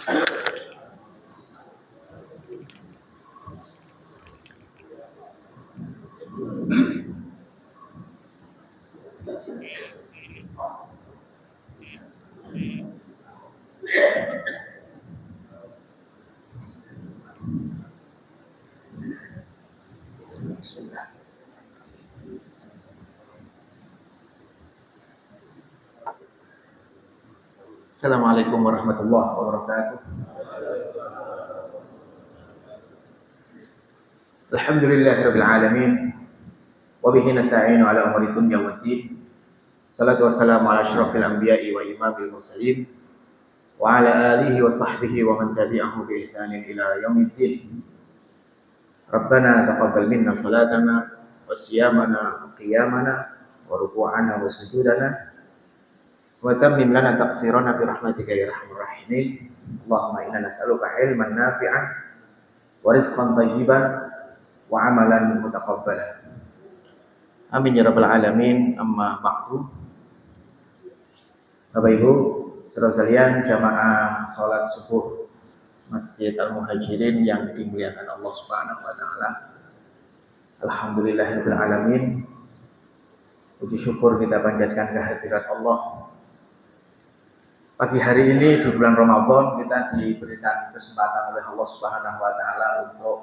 Bismillah. Assalamualaikum warahmatullahi wabarakatuh. Alhamdulillahirabbil alamin. Wa bihi nasta'inu ala umuri dunya waddin. Salatu wassalamu ala asyrafil anbiya'i wa imamil mursalin wa ala alihi wa sahbihi wa man tabi'ahu bi ihsanin ila yaumiddin. Rabbana taqabbal minna salatana wa siyamana wa qiyamana wa ruku'ana wa sujudana wa tammim lana taqsirana bi rahmatika ya arhamar rahimin. Allahumma inna nas'aluka ilman nafi'an wa rizqan thayyiban wa amalan mutaqabbalan. Amin ya rabbal alamin. Amma ba'du. Bapak Ibu, saudara sekalian, jamaah salat subuh Masjid Al-Muhajirin yang dimuliakan Allah Subhanahu wa taala. Alhamdulillahirabbil alamin. Puji syukur kita panjatkan kehadirat Allah. Pagi hari ini di bulan Ramadan kita diberikan kesempatan oleh Allah Subhanahu wa taala untuk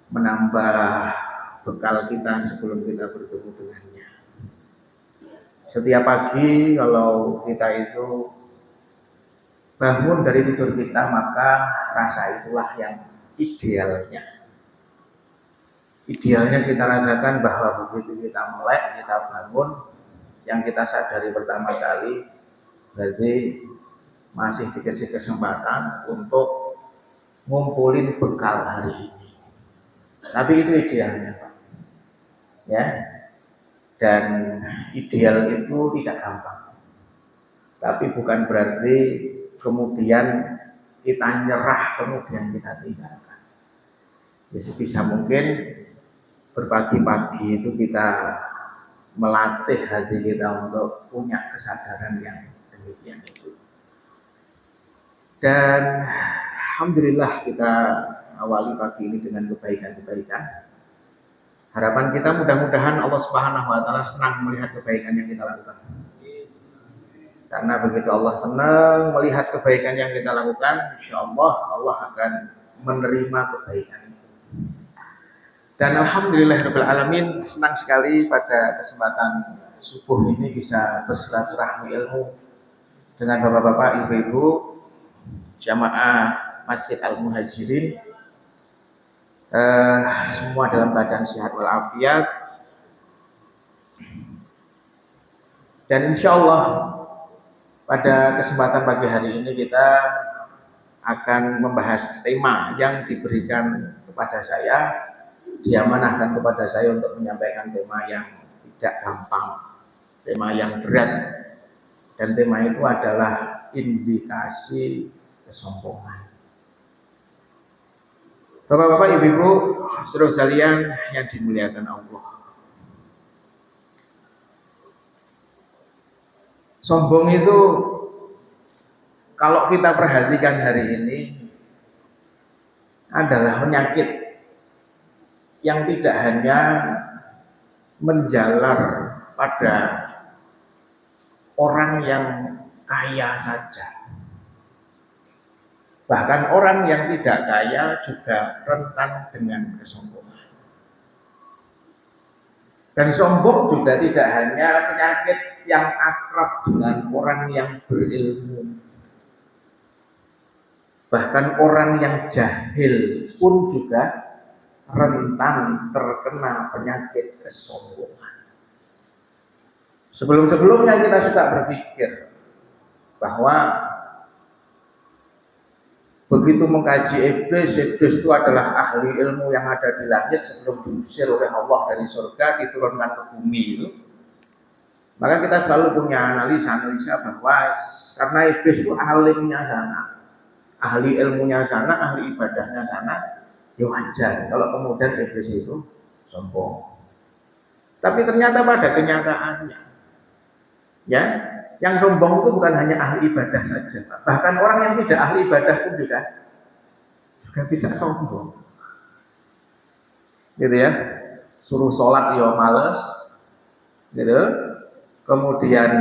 menambah bekal kita sebelum kita bertemu dengannya. Setiap pagi kalau kita itu bangun dari tidur kita, maka rasa itulah yang idealnya. Idealnya kita rasakan bahwa begitu kita melek, kita bangun, yang kita sadari pertama kali berarti masih dikasih kesempatan untuk ngumpulin bekal hari ini. Tapi itu idealnya, Pak. Ya. Dan ideal itu tidak gampang. Tapi bukan berarti kemudian kita nyerah, kemudian kita tinggalkan. Ya, sebisa mungkin berpagi-pagi itu kita melatih hati kita untuk punya kesadaran yang demikian itu. Dan alhamdulillah kita awali pagi ini dengan kebaikan-kebaikan. Harapan kita mudah-mudahan Allah Subhanahu wa taala senang melihat kebaikan yang kita lakukan. Karena begitu Allah senang melihat kebaikan yang kita lakukan, insyaallah Allah akan menerima kebaikan itu. Dan alhamdulillahirabbil alamin, senang sekali pada kesempatan subuh ini bisa bersilaturahmi ilmu dengan bapak-bapak, ibu-ibu jamaah Masjid Al-Muhajirin. Semua dalam keadaan sehat walafiat. Dan insya Allah pada kesempatan pagi hari ini kita akan membahas tema yang diberikan kepada saya, diamanahkan kepada saya untuk menyampaikan tema yang tidak gampang, tema yang berat. Dan tema itu adalah indikasi kesombongan. Bapak-bapak, ibu-ibu, saudara sekalian yang dimuliakan Allah. Sombong itu kalau kita perhatikan hari ini adalah penyakit yang tidak hanya menjalar pada orang yang kaya saja. Bahkan orang yang tidak kaya juga rentan dengan kesombongan. Dan sombong juga tidak hanya penyakit yang akrab dengan orang yang berilmu. Bahkan orang yang jahil pun juga rentan terkena penyakit kesombongan. Sebelum-sebelumnya kita suka berpikir bahwa begitu mengkaji iblis itu adalah ahli ilmu yang ada di langit sebelum diusir oleh Allah dari surga diturunkan ke bumi itu. Maka kita selalu punya analisa bahwa karena iblis itu alimnya sana, ahli ilmunya sana, ahli ibadahnya sana, ya wajar kalau kemudian iblis itu sombong. Tapi ternyata pada kenyataannya, ya, Yang sombong itu bukan hanya ahli ibadah saja, bahkan orang yang tidak ahli ibadah pun juga bisa sombong. Gitu ya. Suruh sholat ya males. Gitu. Kemudian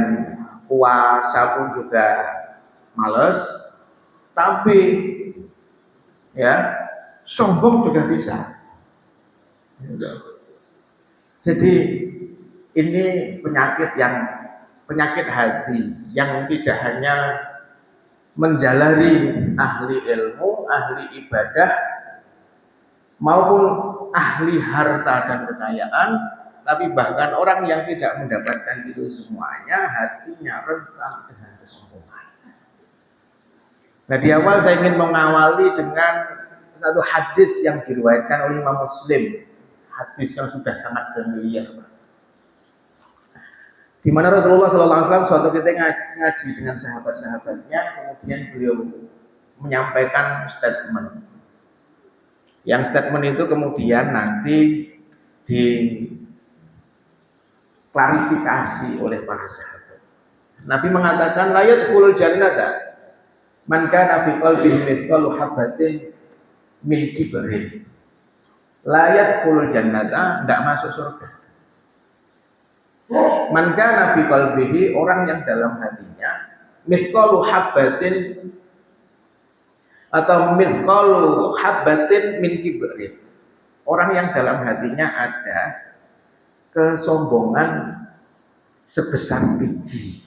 puasa pun juga males. Tapi ya sombong juga bisa. Gitu. Jadi ini penyakit hati yang tidak hanya menjalari ahli ilmu, ahli ibadah, maupun ahli harta dan kekayaan, tapi bahkan orang yang tidak mendapatkan itu semuanya, hatinya rentan dengan kesombongan. Nah, di awal saya ingin mengawali dengan satu hadis yang diriwayatkan oleh Imam Muslim, hadis yang sudah sangat familiar, di mana Rasulullah SAW suatu ketika ngaji dengan sahabat-sahabatnya, kemudian beliau menyampaikan statement. Yang statement itu kemudian nanti diklarifikasi oleh para sahabat. Nabi mengatakan, la yadkhulul jannata man kana fi qalbihi mithqalu habatin min kibrin. La yadkhulul jannata, tidak masuk surga. Man kana fi qalbihi, orang yang dalam hatinya mithqalu habatin atau mithqalu habatin min kibrin. Orang yang dalam hatinya ada kesombongan sebesar biji.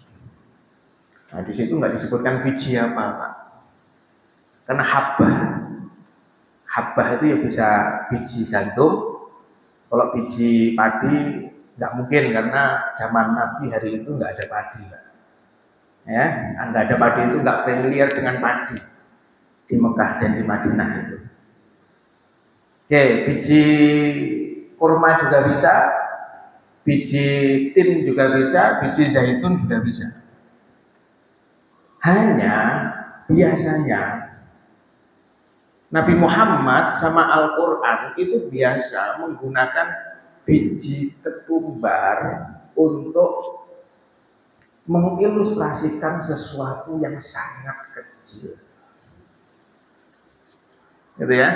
Nah, di situ nggak disebutkan biji apa, Pak. Karena habbah itu ya bisa biji gandum. Kalau biji padi nggak mungkin, karena zaman Nabi hari itu nggak ada padi, Pak. Ya, nggak ada padi itu, nggak familiar dengan padi di Mekah dan di Madinah itu. Oke, biji kurma juga bisa, biji tin juga bisa, biji zaitun juga bisa. Hanya biasanya Nabi Muhammad sama Al-Quran itu biasa menggunakan biji ketumbar untuk mengilustrasikan sesuatu yang sangat kecil. Gitu ya.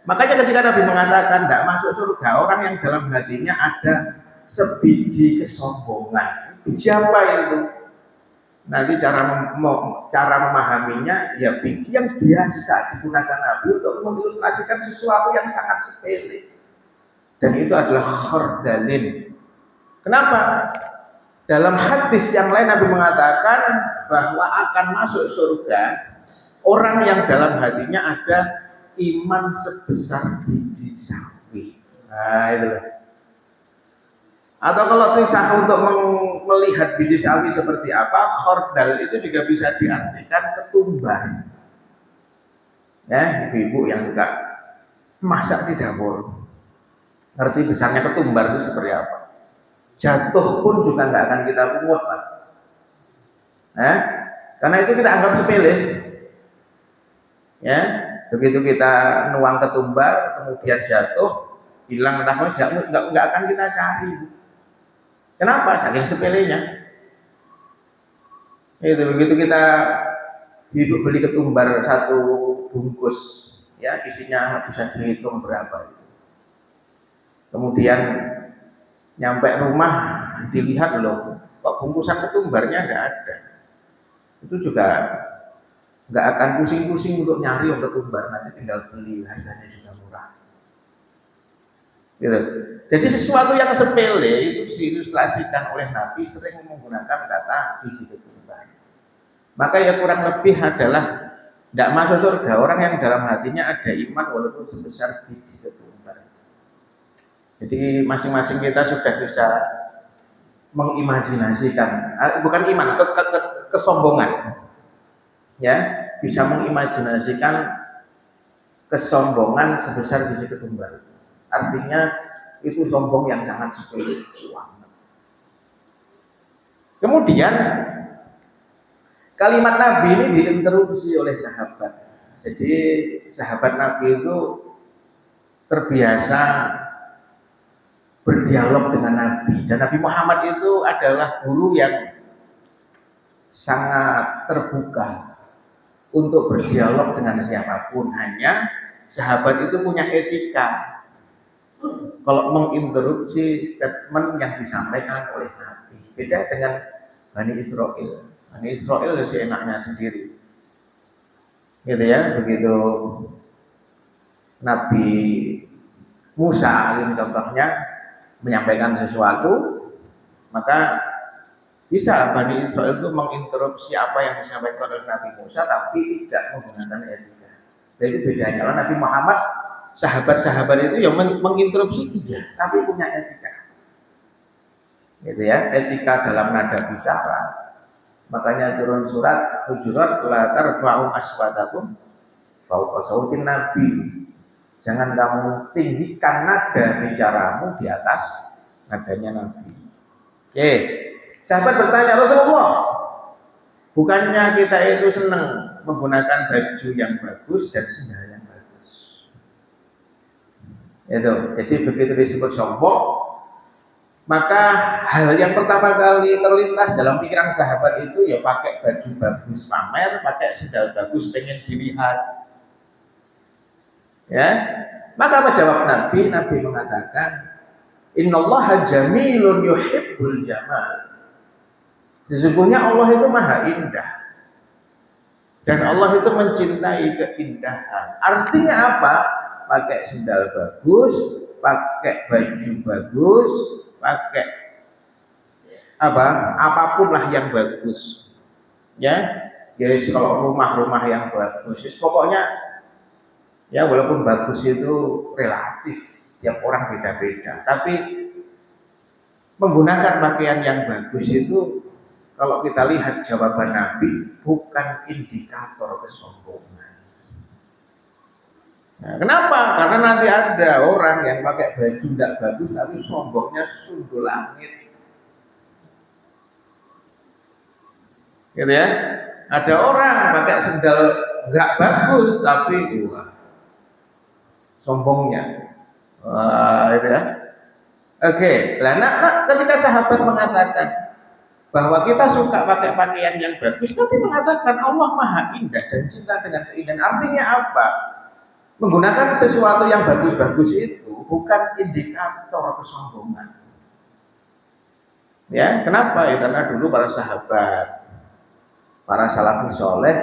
Makanya ketika Nabi mengatakan tidak masuk surga orang yang dalam hatinya ada sebiji kesombongan. Biji apa itu? Nanti cara memahaminya ya biji yang biasa digunakan Nabi untuk mengilustrasikan sesuatu yang sangat sepele. Dan itu adalah khardalin. Kenapa? Dalam hadis yang lain Nabi mengatakan bahwa akan masuk surga orang yang dalam hatinya ada iman sebesar biji sawi. Nah, itulah. Atau kalau susah untuk melihat biji sawi seperti apa, khardal itu juga bisa diartikan ketumbar. Ya, ibu-ibu yang suka masak di dapur, ngerti besarnya ketumbar itu seperti apa. Jatuh pun juga nggak akan kita pungut, Pak. Karena itu kita anggap sepele. Ya, begitu kita nuang ketumbar, kemudian jatuh, hilang entah nggak akan kita cari. Kenapa? Saking sepelenya. Itu begitu kita hidup beli ketumbar satu bungkus, ya isinya bisa dihitung berapa. Kemudian nyampe rumah dilihat loh, kok bungkusan ketumbarnya nggak ada. Itu juga nggak akan pusing-pusing untuk nyari yang ketumbar, nanti tinggal beli, harganya juga murah. Gitu. Jadi sesuatu yang sepele itu diilustrasikan oleh Nabi sering menggunakan kata biji ketumbar. Maka ya kurang lebih adalah tidak masuk surga orang yang dalam hatinya ada iman walaupun sebesar biji ketumbar. Jadi masing-masing kita sudah bisa mengimajinasikan, bukan iman, kesombongan. Ya, bisa mengimajinasikan kesombongan sebesar biji ketumbar. Artinya itu sombong yang sangat sepele. Kemudian kalimat Nabi ini diinterupsi oleh sahabat. Jadi sahabat Nabi itu terbiasa berdialog dengan Nabi, dan Nabi Muhammad itu adalah guru yang sangat terbuka untuk berdialog dengan siapapun. Hanya sahabat itu punya etika. Kalau menginterupsi statement yang disampaikan oleh Nabi, beda dengan Bani Israel. Bani Israel ya seenaknya sendiri, gitu ya. Begitu Nabi Musa ini contohnya menyampaikan sesuatu, maka bisa Bani Israel itu menginterupsi apa yang disampaikan oleh Nabi Musa, tapi tidak menggunakan etika. Jadi bedanya kalau Nabi Muhammad, sahabat-sahabat itu yang menginterupsi iya, tapi punya etika, gitu ya, etika dalam nada bicara. Makanya turun surat Hujurat, la tarfa'u aswatakum fawqa sautin nabi. Jangan kamu tinggikan nada bicaramu di atas nadanya Nabi. Oke. Sahabat bertanya, Rasulullah, bukannya kita itu senang menggunakan baju yang bagus dan sendal yang bagus? Itu. Jadi begitu disebut sombong, maka hal yang pertama kali terlintas dalam pikiran sahabat itu ya pakai baju bagus pamer, pakai sendal bagus pengen dilihat. Ya, maka apa jawab Nabi? Nabi mengatakan, Innallaha jamilun yuhibbul jamal. Sesungguhnya Allah itu maha indah dan Allah itu mencintai keindahan. Artinya apa? Pakai sendal bagus, pakai baju bagus, pakai apa? Apapun lah yang bagus. Ya, guys, kalau rumah-rumah yang bagus, pokoknya ya walaupun bagus itu relatif, tiap orang beda-beda. Tapi menggunakan pakaian yang bagus itu, kalau kita lihat jawaban Nabi, bukan indikator kesombongan. Nah, kenapa? Karena nanti ada orang yang pakai baju tidak bagus, tapi sombongnya sundul langit. Gitu ya? Ada orang pakai sendal nggak bagus, tapi sombongnya. Itu ya. Oke, nah, ketika sahabat mengatakan bahwa kita suka pakai pakaian yang bagus, tapi mengatakan Allah maha indah dan cinta dengan keindahan. Artinya apa? Menggunakan sesuatu yang bagus-bagus itu bukan indikator kesombongan. Ya, kenapa? Ya, karena dulu para sahabat, para salafus soleh,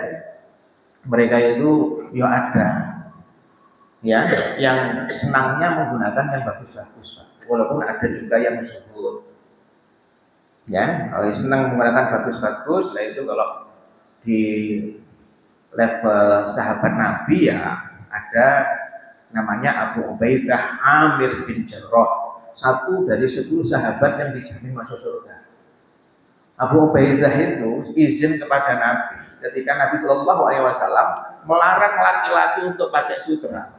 mereka itu ya ada, ya, yang senangnya menggunakan yang bagus-bagus, walaupun ada juga yang zuhud. Ya, kalau senang menggunakan bagus-bagus, lah itu kalau di level sahabat Nabi ya ada namanya Abu Ubaidah Amir bin Jarrah, satu dari 10 sahabat yang dijamin masuk surga. Abu Ubaidah itu izin kepada Nabi ketika Nabi Shallallahu Alaihi Wasallam melarang laki-laki untuk pakai sutra.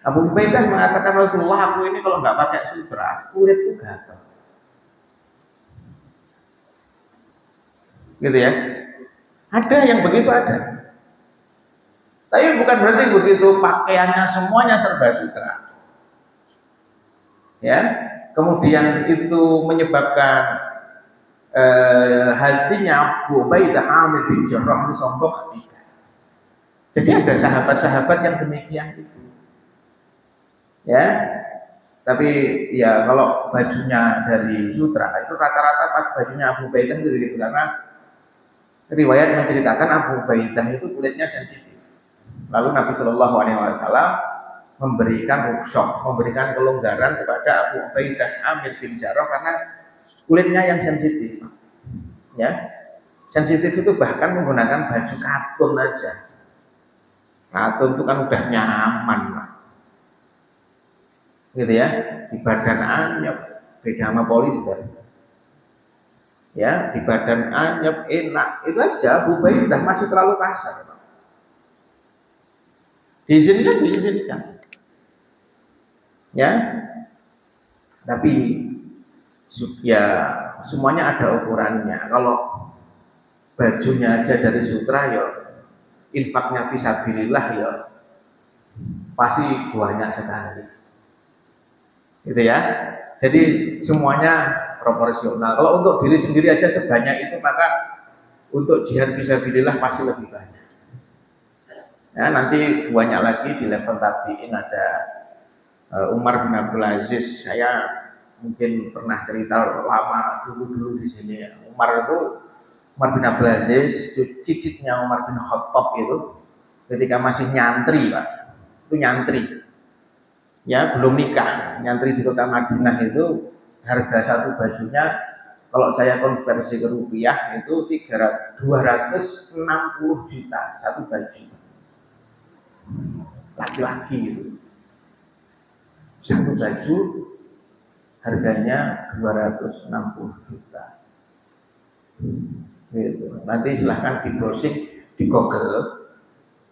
Abu Ubaidah mengatakan, Rasulullah, aku ini kalau nggak pakai sutra kulitku gatal. Gitu ya, ada yang begitu ada, tapi bukan berarti begitu pakaiannya semuanya serba sutra, ya. Kemudian itu menyebabkan hatinya Abu Ubaidah Amir bin Jarrah itu sombong. Jadi ada sahabat-sahabat yang demikian itu, ya. Tapi ya kalau bajunya dari sutra itu rata-rata bajunya Abu Ubaidah itu gitu, karena riwayat menceritakan Abu Ubaidah itu kulitnya sensitif. Lalu Nabi Shallallahu Alaihi Wasallam memberikan rukhsah, memberikan kelonggaran kepada Abu Ubaidah Amir bin Jarrah karena kulitnya yang sensitif. Ya, sensitif itu bahkan menggunakan baju katun aja. Katun itu kan udah nyaman lah, gitu ya. Di badan anyep, beda sama polister. Ya, di badan anyep enak, itu aja Abu Ubaidah masih terlalu kasar. Diizinkan. Ya, tapi ya semuanya ada ukurannya. Kalau bajunya aja dari sutra ya infaknya fisabilillah ya pasti banyak sekali. Gitu ya. Jadi semuanya proporsional. Kalau untuk diri sendiri aja sebanyak itu, maka untuk jihad fisabilillah masih lebih banyak. Ya, nanti banyak lagi di level tabiin ada Umar bin Abdul Aziz. Saya mungkin pernah cerita lama dulu di sini. Umar bin Abdul Aziz, cicitnya Umar bin Khattab itu ketika masih nyantri, Pak. Itu nyantri. Ya, belum nikah. Nyantri di kota Madinah itu harga satu bajunya kalau saya konversi ke rupiah itu 260 juta satu baju. Laki-laki itu. Satu baju harganya 260 juta. Gitu. Nanti silahkan di browsing di Google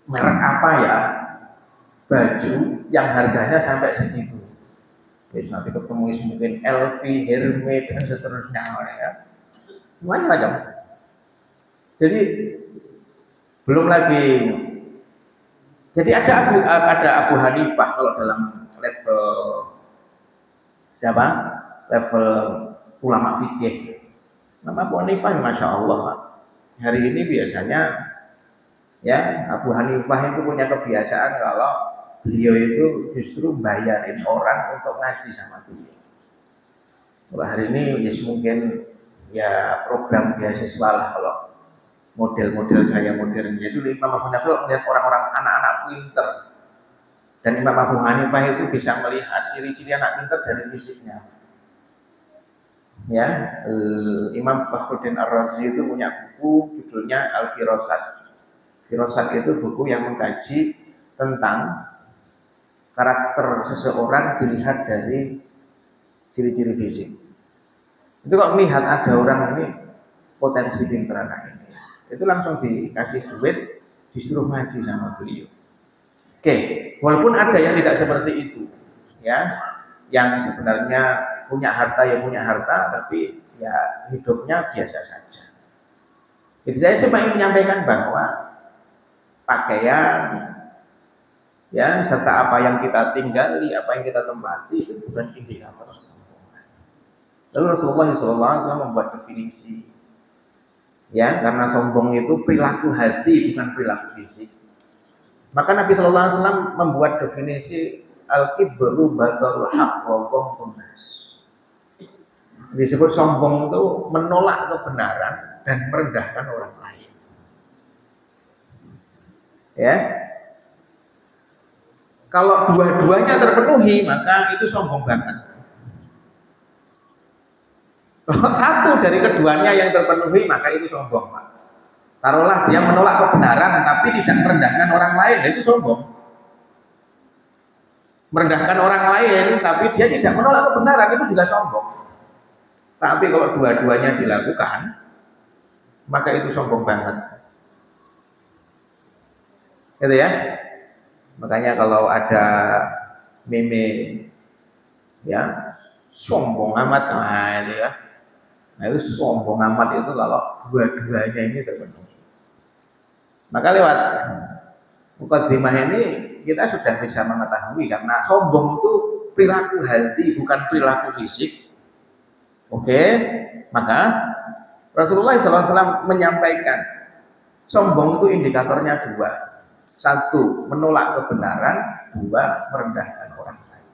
merek apa ya baju yang harganya sampai segitu. Terus nanti ketemu mungkin LV, Hermes dan seterusnya ya. Semuanya macam. Jadi belum lagi. Jadi ada Abu Hanifah kalau dalam level siapa? Level ulama fikih. Nama Abu Hanifah, masya Allah. Hari ini biasanya ya Abu Hanifah itu punya kebiasaan kalau beliau itu justru bayarin orang untuk ngaji sama beliau. Kalau hari ini yes, mungkin ya program beasiswa lah kalau model-model gaya modern. Jadi Imam Abu Hanifah melihat orang-orang anak-anak pinter, dan Imam Abu Hanifah itu bisa melihat ciri-ciri anak pinter dari fisiknya. Ya, Imam Fakhruddin Ar-Razi itu punya buku judulnya Al-Firasat. Firasat itu buku yang mengkaji tentang karakter seseorang dilihat dari ciri-ciri fisik. Itu kalau melihat ada orang ini potensi pinter anak ini, itu langsung dikasih duit, disuruh ngaji sama beliau. Oke, walaupun ada yang tidak seperti itu, ya, yang sebenarnya punya harta, tapi ya hidupnya biasa saja. Jadi saya cuma ingin menyampaikan bahwa pakaian, ya, serta apa yang kita tinggali, apa yang kita tempati itu bukan indikator kesombongan. Lalu Rasulullah SAW membuat definisi, ya, karena sombong itu perilaku hati bukan perilaku fisik. Maka Nabi SAW membuat definisi al-kibru batarul haq wa ghamtun nas. Disebut sombong itu menolak kebenaran dan merendahkan orang lain. Ya. Kalau dua-duanya terpenuhi, maka itu sombong banget. Kalau satu dari keduanya yang terpenuhi, maka itu sombong, Pak. Taruhlah dia menolak kebenaran tapi tidak merendahkan orang lain, itu sombong. Merendahkan orang lain tapi dia tidak menolak kebenaran, itu juga sombong. Tapi kalau dua-duanya dilakukan, maka itu sombong banget. Gitu ya. Makanya kalau ada meme, ya, sombong amat, nah itu ya. Nah itu sombong amat itu kalau dua-duanya ini terpenuhi. Maka lewat mukadimah ini kita sudah bisa mengetahui karena sombong itu perilaku hati bukan perilaku fisik. Oke, maka Rasulullah SAW menyampaikan sombong itu indikatornya dua. Satu, menolak kebenaran. Dua, merendahkan orang lain.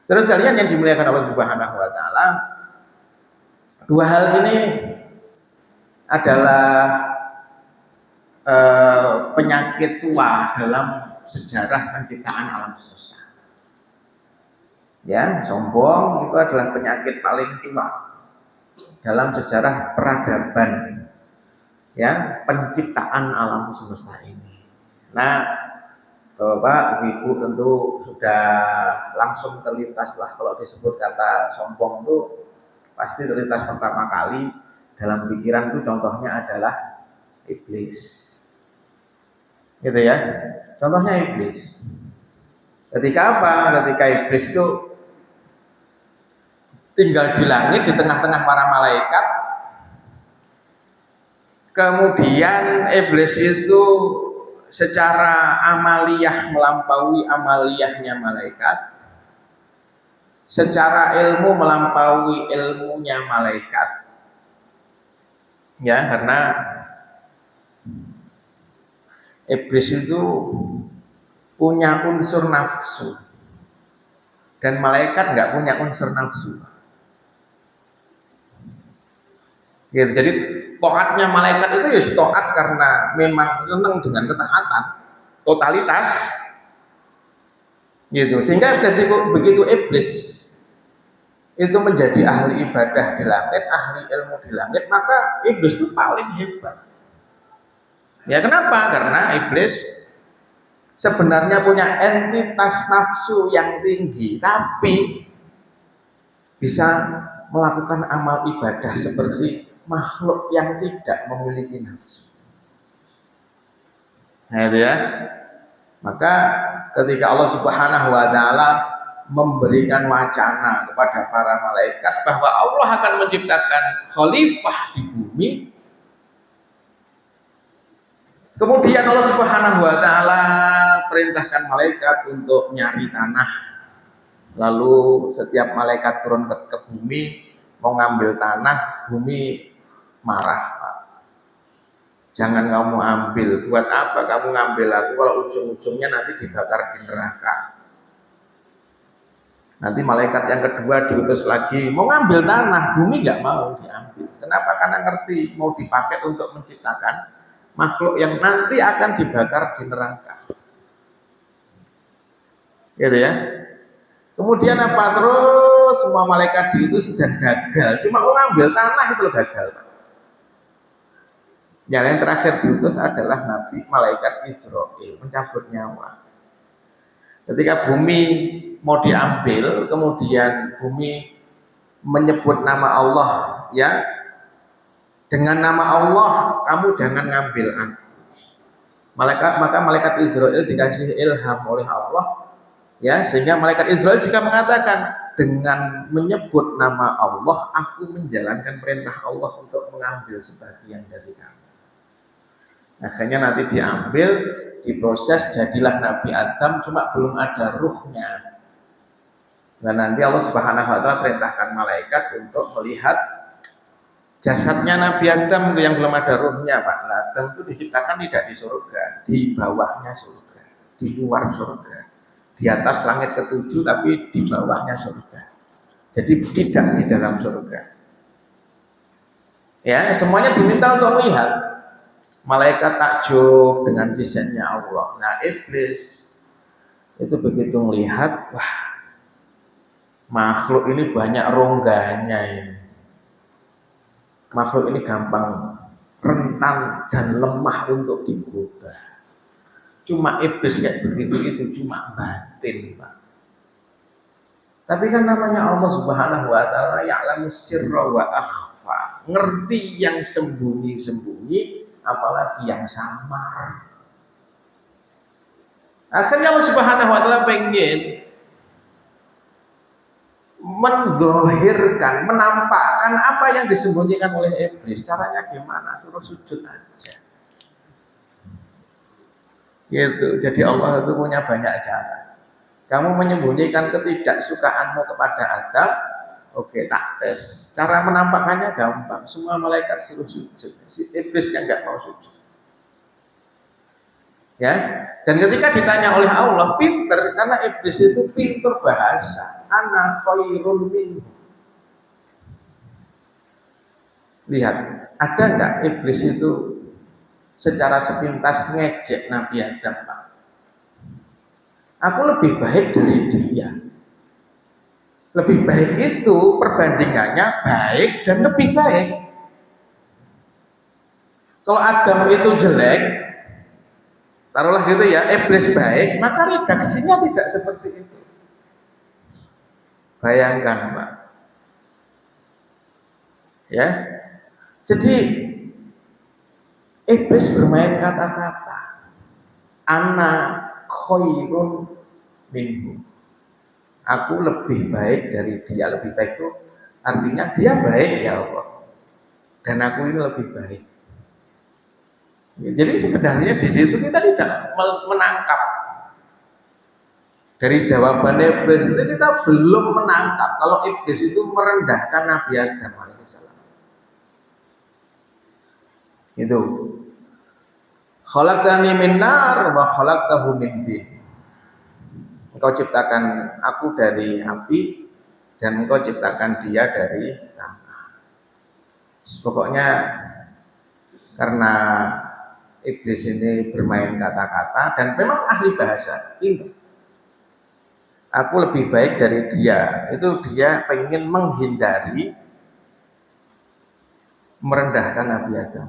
Saudara sekalian yang dimuliakan Allah Subhanahu wa taala, dua hal ini adalah penyakit tua dalam sejarah penciptaan alam semesta. Ya, sombong itu adalah penyakit paling tua dalam sejarah peradaban, ya, penciptaan alam semesta ini. Nah, Bapak, Ibu tentu sudah langsung terlintas lah kalau disebut kata sombong itu pasti terlintas pertama kali dalam pikiran itu contohnya adalah iblis. Gitu ya. Contohnya iblis. Ketika apa? Ketika iblis itu tinggal di langit di tengah-tengah para malaikat. Kemudian iblis itu secara amaliyah melampaui amaliyahnya malaikat. secara ilmu melampaui ilmunya malaikat. Ya, karena iblis itu punya unsur nafsu dan malaikat nggak punya unsur nafsu. Gitu. Jadi taatnya malaikat itu ya taat karena memang senang dengan ketaatan, totalitas. Gitu. Sehingga begitu iblis itu menjadi ahli ibadah di langit, ahli ilmu di langit, maka iblis itu paling hebat. Ya kenapa? Karena iblis sebenarnya punya entitas nafsu yang tinggi, tapi bisa melakukan amal ibadah seperti makhluk yang tidak memiliki nafsu. Nah itu ya. Maka ketika Allah Subhanahu wa taala memberikan wacana kepada para malaikat bahwa Allah akan menciptakan khalifah di bumi, kemudian Allah Subhanahu wa taala perintahkan malaikat untuk nyari tanah. Lalu setiap malaikat turun ke bumi mau ngambil tanah, bumi marah. Jangan kamu ambil, buat apa kamu ngambil aku kalau ujung-ujungnya nanti dibakar di neraka. Nanti malaikat yang kedua diutus lagi, mau ngambil tanah, bumi nggak mau diambil. Kenapa? Karena ngerti mau dipakai untuk menciptakan makhluk yang nanti akan dibakar di neraka. Gitu ya. Kemudian apa terus semua malaikat diutus dan gagal. Cuma mau ngambil tanah itu gagal. Yang terakhir diutus adalah Nabi malaikat Israil mencabut nyawa. Ketika bumi mau diambil, kemudian bumi menyebut nama Allah, ya, dengan nama Allah kamu jangan ngambil aku. Maka malaikat Israil dikasih ilham oleh Allah, ya, sehingga malaikat Israil juga mengatakan dengan menyebut nama Allah aku menjalankan perintah Allah untuk mengambil sebagian dari kamu. Akhirnya nanti diambil, diproses, jadilah Nabi Adam, cuma belum ada ruhnya. Dan nanti Allah Subhanahu wa taala perintahkan malaikat untuk melihat jasadnya Nabi Adam yang belum ada ruhnya, Pak. Nah, Adam itu diciptakan tidak di surga, di bawahnya surga, di luar surga, di atas langit ketujuh tapi di bawahnya surga. Jadi tidak di dalam surga. Ya, semuanya diminta untuk melihat. Malaikat takjub dengan desainnya Allah. Nah, iblis itu begitu melihat, wah, makhluk ini banyak rongganya ini. Makhluk ini gampang rentan dan lemah untuk digoda. Cuma iblis kayak begitu itu cuma batin, Pak. Tapi kan namanya Allah Subhanahu wa taala ya'lamu sirra wa akhfa. Ngerti yang sembunyi-sembunyi, apalagi yang samar. Akhirnya Allah Subhanahu wa taala pengen menzohirkan, menampakkan apa yang disembunyikan oleh iblis. Caranya gimana? Suruh sujud aja. Gitu. Jadi Allah itu punya banyak cara. Kamu menyembunyikan ketidaksukaanmu kepada Adam, oke, tak tes. Cara menampakkannya gampang. Semua malaikat suruh sujud. Si iblisnya nggak mau sujud. Ya. Dan ketika ditanya oleh Allah, pinter, karena iblis itu pinter bahasa. Ana khairun minhu. Lihat, ada nggak iblis itu secara sepintas ngejek Nabi Adam, Pak? Aku lebih baik dari dia. Lebih baik itu perbandingannya baik dan lebih baik. Kalau Adam itu jelek, taruhlah gitu ya, iblis baik, maka redaksinya tidak seperti itu. Bayangkan, Pak. Ya. Jadi iblis bermain kata-kata. Ana khairun minhu. Aku lebih baik dari dia. Lebih baik itu artinya dia baik ya Allah. Dan aku ini lebih baik. Jadi sebenarnya di situ kita tidak menangkap Dari jawaban iblis itu kita belum menangkap kalau iblis itu merendahkan Nabi Adam alaihissalam. Itu. Khalaqtani min nar wa khalaqtahu min tin. Engkau ciptakan aku dari api dan engkau ciptakan dia dari tanah. Pokoknya karena iblis ini bermain kata-kata dan memang ahli bahasa, pintar. Aku lebih baik dari dia. Itu dia pengen menghindari merendahkan Nabi Adam.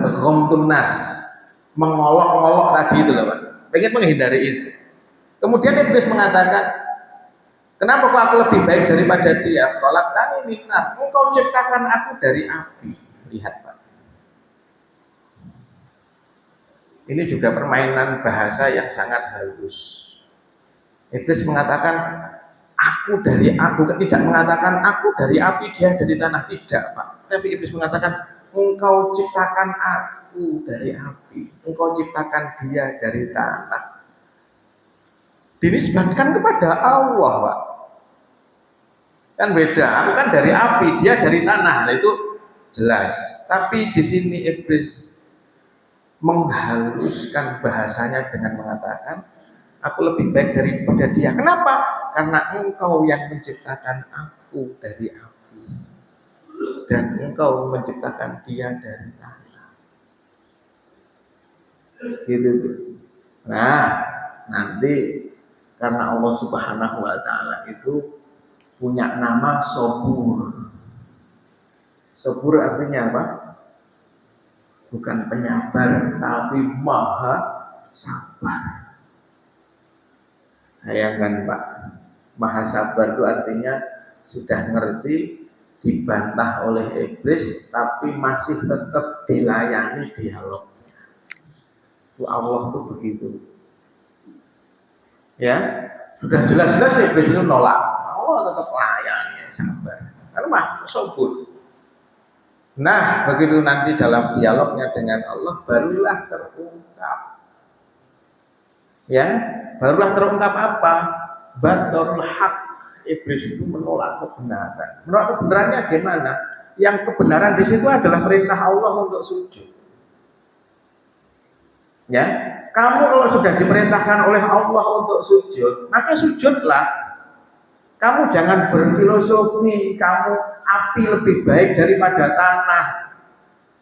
Ghamtun nas, mengolok-olok tadi itu loh Pak. Pengen menghindari itu. Kemudian iblis mengatakan, kenapa kok aku lebih baik daripada dia? Khalaqtani min nar. Engkau ciptakan aku dari api. Lihat Pak. Ini juga permainan bahasa yang sangat halus. Iblis mengatakan aku dari api, tidak mengatakan aku dari api, dia dari tanah, tidak Pak. Tapi iblis mengatakan engkau ciptakan aku dari api, engkau ciptakan dia dari tanah. Dinisbatkan kepada Allah Pak. Kan beda, aku kan dari api, dia dari tanah. Nah, itu jelas. Tapi di sini iblis menghaluskan bahasanya dengan mengatakan aku lebih baik daripada dia. Kenapa? Karena engkau yang menciptakan aku dari api dan engkau menciptakan dia dari tanah. Gitu. Nah, nanti karena Allah Subhanahu wa taala itu punya nama Sabur. Sabur artinya apa? Bukan penyabar, tapi maha sabar. Bayangkan Pak, maha sabar itu artinya sudah ngerti, dibantah oleh iblis, tapi masih tetap dilayani dialognya. Itu Allah itu begitu. Ya, sudah jelas-jelas iblis itu nolak, Allah tetap layani, sabar. Karena maha sabur. Nah, begitu nanti dalam dialognya dengan Allah barulah terungkap. Ya, barulah terungkap apa? Batul haq. Iblis itu menolak kebenaran. Menolak kebenarannya gimana? Yang kebenaran di situ adalah perintah Allah untuk sujud. Ya, kamu kalau sudah diperintahkan oleh Allah untuk sujud, maka sujudlah. Kamu jangan berfilosofi, kamu api lebih baik daripada tanah.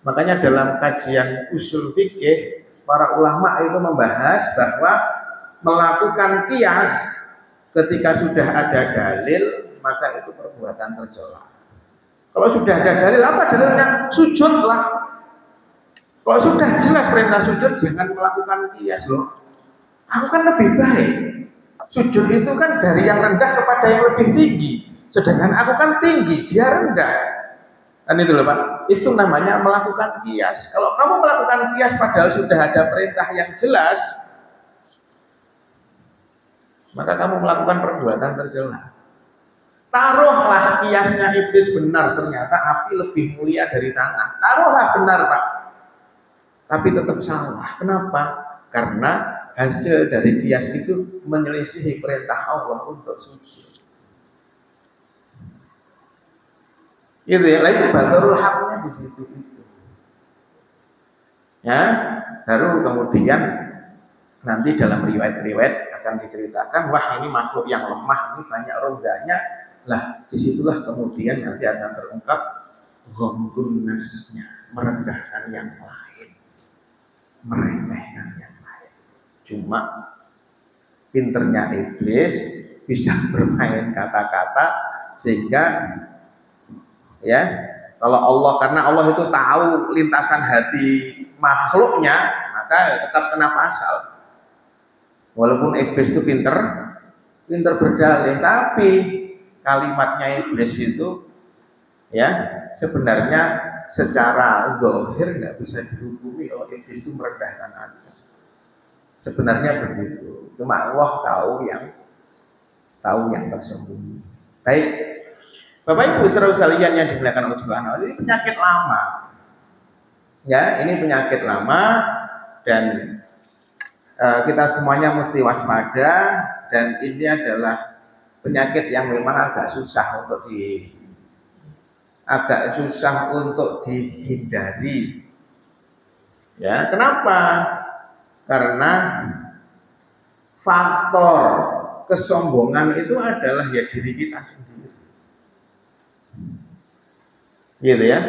Makanya dalam kajian usul fikih, para ulama itu membahas bahwa melakukan qiyas ketika sudah ada dalil, maka itu perbuatan tercela. Kalau sudah ada dalil, apa dalilnya? Sujudlah. Kalau sudah jelas perintah sujud, jangan melakukan qiyas loh. Aku kan lebih baik. Sujud itu kan dari yang rendah kepada yang lebih tinggi. Sedangkan aku kan tinggi, dia rendah. Kan itu loh Pak. Itu namanya melakukan qiyas. Kalau kamu melakukan qiyas padahal sudah ada perintah yang jelas, maka kamu melakukan perbuatan tercela. Taruhlah qiyasnya iblis benar, ternyata api lebih mulia dari tanah. Taruhlah benar Pak. Tapi tetap salah. Kenapa? Karena hasil dari qiyas itu menyelisihi perintah Allah untuk sujud. Itu ya, itu batul haknya di situ itu. Ya, baru kemudian nanti dalam riwayat-riwayat akan diceritakan, wah ini makhluk yang lemah, ini banyak rongganya. Lah, disitulah kemudian nanti akan terungkap ghamtun nasnya, merendahkan yang lain, meremehkan yang lain. Cuma pinternya iblis bisa bermain kata-kata sehingga ya, kalau Allah, karena Allah itu tahu lintasan hati makhluknya, maka tetap kena pasal. Walaupun iblis itu pinter berdalih, tapi kalimatnya iblis itu ya sebenarnya secara zahir nggak bisa dihukumi kalau iblis itu merendahkan Anda. Sebenarnya begitu. Cuma Allah tahu yang tersembunyi. Baik, Bapak Ibu saudara sekalian yang dimuliakan Allah Subhanahu wa taala, ini penyakit lama. Ya, ini penyakit lama dan kita semuanya mesti waspada, dan ini adalah penyakit yang memang agak susah untuk dihindari. Ya, kenapa? Karena faktor kesombongan itu adalah ya diri kita sendiri. Gitu ya.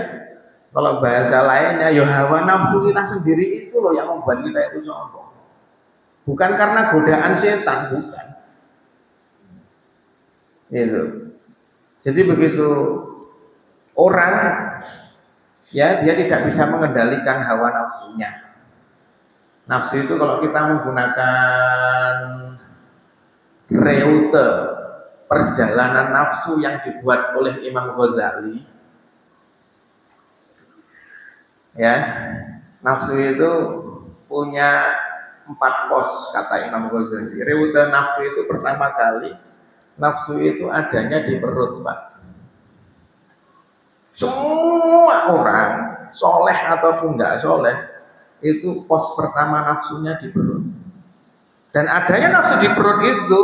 Kalau bahasa lainnya, ya hawa nafsu kita sendiri itu loh yang membuat kita itu sombong. Bukan karena godaan setan, bukan. Gitu. Jadi begitu orang ya dia tidak bisa mengendalikan hawa nafsunya. Nafsu itu kalau kita menggunakan reute perjalanan nafsu yang dibuat oleh Imam Ghazali, ya, nafsu itu punya 4 pos kata Imam Ghazali. Reute nafsu itu pertama kali, nafsu itu adanya di perut, Pak. Semua orang, soleh ataupun enggak soleh, itu pos pertama nafsunya di perut. Dan adanya nafsu di perut itu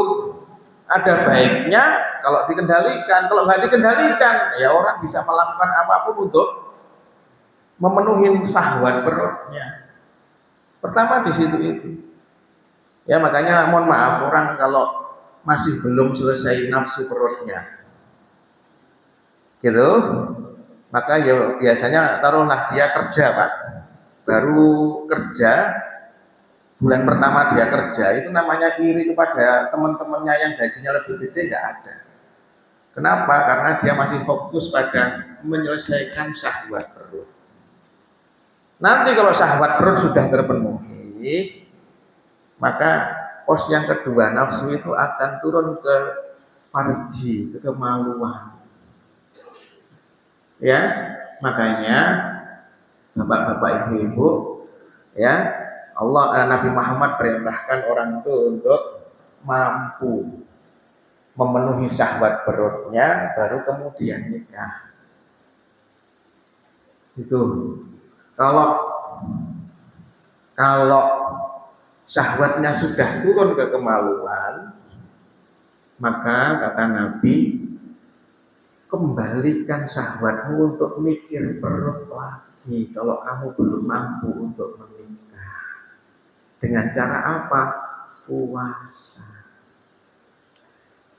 ada baiknya kalau dikendalikan. Kalau nggak dikendalikan, ya orang bisa melakukan apapun untuk memenuhi syahwat perutnya. Pertama di situ itu. Ya makanya mohon maaf orang kalau masih belum selesai nafsu perutnya, gitu, maka ya biasanya taruhlah dia kerja, Pak, baru kerja bulan pertama dia kerja, itu namanya iri kepada teman-temannya yang gajinya lebih gede, nggak ada. Kenapa? Karena dia masih fokus pada menyelesaikan syahwat perut. Nanti kalau syahwat perut sudah terpenuhi, maka pos yang kedua nafsu itu akan turun ke farji, ke kemaluan. Ya, makanya bapak-bapak, ibu-ibu, ya, Nabi Muhammad perintahkan orang itu untuk mampu memenuhi syahwat perutnya, baru kemudian nikah. Itu kalau syahwatnya sudah turun ke kemaluan, maka kata Nabi, kembalikan syahwatmu untuk mikir perut lagi kalau kamu belum mampu untuk menikah. Dengan cara apa? Puasa.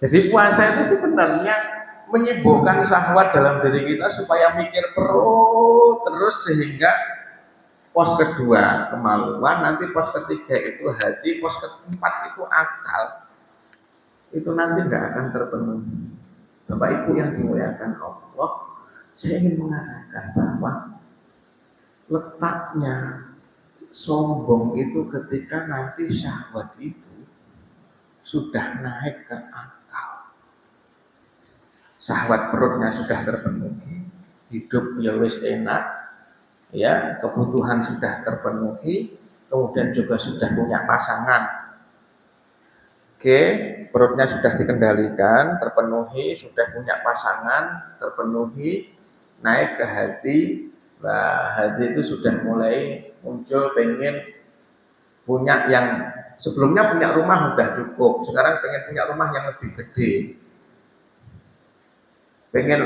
Jadi puasa itu sebenarnya menyibukkan syahwat dalam diri kita supaya mikir perut terus, sehingga pos kedua kemaluan, nanti pos ketiga itu hati, pos keempat itu akal. Itu nanti tidak akan terpenuhi. Bapak Ibu yang dimuliakan Allah, saya ingin mengatakan bahwa letaknya sombong itu ketika nanti syahwat itu sudah naik ke akal. Syahwat perutnya sudah terpenuhi, hidup ya wis enak, ya, kebutuhan sudah terpenuhi, kemudian juga sudah punya pasangan. Oke, perutnya sudah dikendalikan, terpenuhi, sudah punya pasangan, terpenuhi, naik ke hati. Nah, hati itu sudah mulai muncul pengen punya yang sebelumnya punya rumah udah cukup, sekarang pengen punya rumah yang lebih gede. Pengen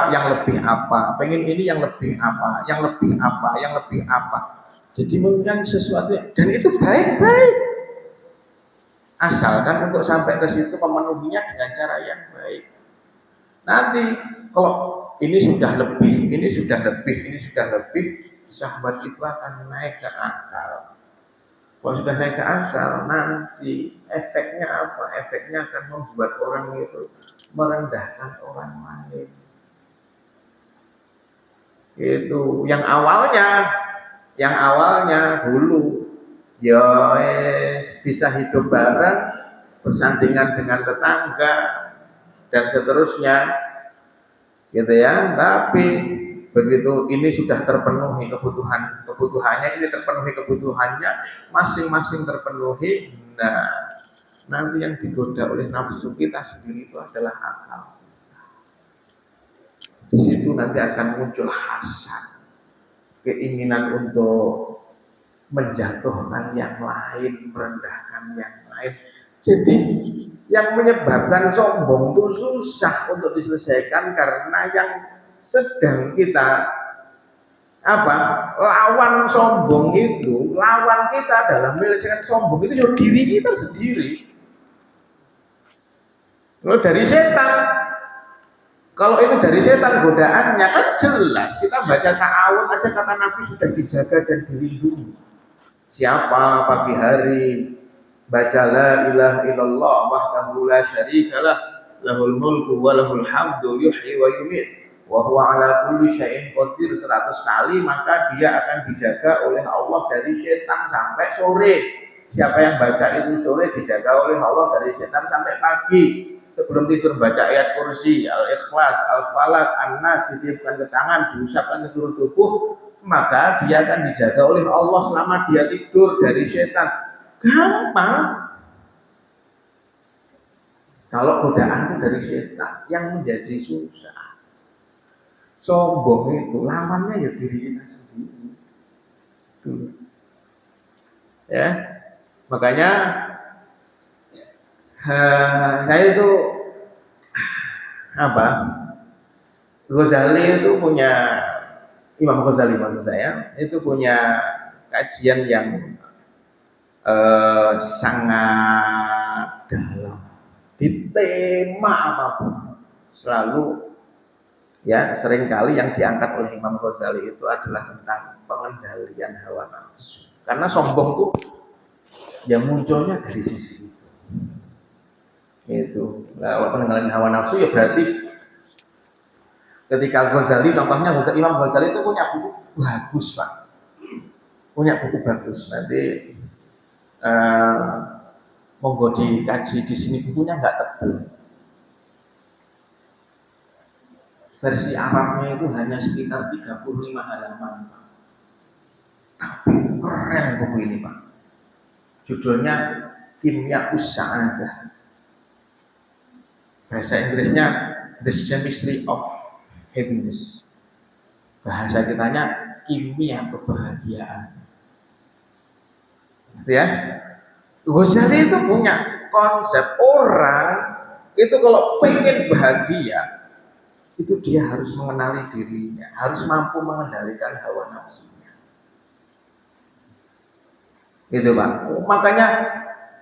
yang lebih apa, pengen ini yang lebih apa, yang lebih apa, yang lebih apa. Jadi mungkin sesuatu dan itu baik-baik. Asalkan untuk sampai ke situ memenuhinya dengan cara yang baik. Nanti kalau ini sudah lebih, ini sudah lebih, ini sudah lebih, syahwat itu akan naik ke akal. Kalau sudah naik ke akal, nanti efeknya apa? Efeknya akan membuat orang itu merendahkan orang lain. Itu yang awalnya dulu ya bisa hidup bareng, bersandingan dengan tetangga dan seterusnya, gitu ya. Tapi begitu ini sudah terpenuhi kebutuhannya, ini terpenuhi kebutuhannya, masing-masing terpenuhi. Nah, nanti yang digoda oleh nafsu kita sendiri itu adalah akal. Di situ nanti akan muncul hasad, keinginan untuk menjatuhkan yang lain, merendahkan yang lain. Jadi yang menyebabkan sombong itu susah untuk diselesaikan karena yang sedang kita lawan sombong itu, lawan kita dalam menyelesaikan sombong itu ya diri kita sendiri. Kalau dari setan, kalau itu dari setan godaannya kan jelas. Kita baca ta'awud aja kata Nabi sudah dijaga dan dilindungi. Siapa pagi hari baca la ilaha illallah wahdahu la syarikalah lahul mulku wa lahul hamdu yuhyi wa yumiit wa huwa ala kulli syai'in qadir 100 kali, maka dia akan dijaga oleh Allah dari setan sampai sore. Siapa yang baca itu sore dijaga oleh Allah dari setan sampai pagi. Sebelum tidur baca ayat kursi, al-ikhlas, al-falak, an-nas ditiupkan ke tangan, diusapkan ke seluruh tubuh, maka dia akan dijaga oleh Allah selama dia tidur dari setan. Gampang. Kalau godaan itu dari setan, yang menjadi susah. Sombong itu lawannya ya diri kita sendiri. Tuh. Ya, makanya saya itu Ghazali itu punya, Imam Ghazali maksud saya, itu punya kajian yang sangat dalam di tema apapun. Selalu ya seringkali yang diangkat oleh Imam Ghazali itu adalah tentang pengendalian hawa nafsu. Karena sombong itu yang munculnya dari sisi itu. Nah, pengendalian hawa nafsu ya berarti ketika Ghazali, contohnya Imam Ghazali itu punya buku bagus Pak, punya buku bagus. Nanti monggo dikaji di sini, bukunya nggak tebal. Versi Arabnya itu hanya sekitar 35 halaman, tapi keren buku ini Pak. Judulnya Kimya Us-Sa'adah. Bahasa Inggrisnya The Chemistry of Happiness. Bahasa kitanya kimia kebahagiaan. Ya, Ghazali itu punya konsep orang itu kalau pengen bahagia itu dia harus mengenali dirinya, harus mampu mengendalikan hawa nafsunya. Gitu Pak. Makanya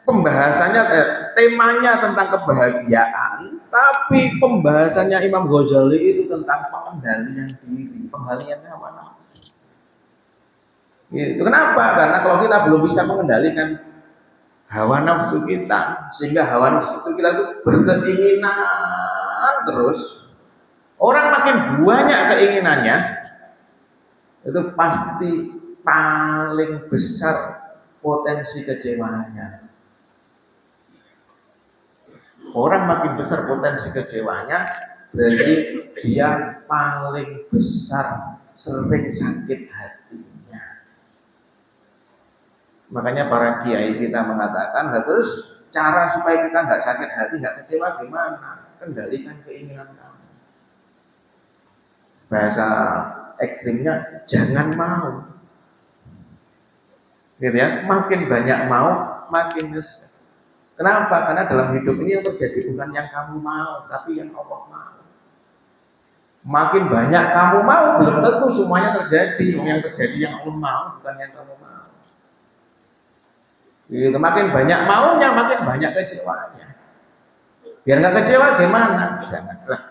pembahasannya temanya tentang kebahagiaan, tapi pembahasannya Imam Ghazali itu tentang pengendalian diri, pengendalian hawa nafsu. Gitu. Kenapa? Karena kalau kita belum bisa mengendalikan hawa nafsu kita, sehingga hawa nafsu kita itu berkeinginan terus, orang makin banyak keinginannya, itu pasti paling besar potensi kecewaannya. Orang makin besar potensi kecewanya, berarti dia paling besar sering sakit hatinya. Makanya para kiai kita mengatakan, terus cara supaya kita nggak sakit hati, nggak kecewa gimana? Kendalikan keinginan kamu. Bahasa ekstrimnya, jangan mau. Gitu ya, makin banyak mau, makin besar. Kenapa? Karena dalam hidup ini yang terjadi bukan yang kamu mau, tapi yang Allah mau. Makin banyak kamu mau, belum tentu semuanya terjadi. Yang terjadi yang Allah mau, bukan yang kamu mau. Gitu. Makin banyak maunya, makin banyak kecewanya. Biar nggak kecewa gimana? Janganlah.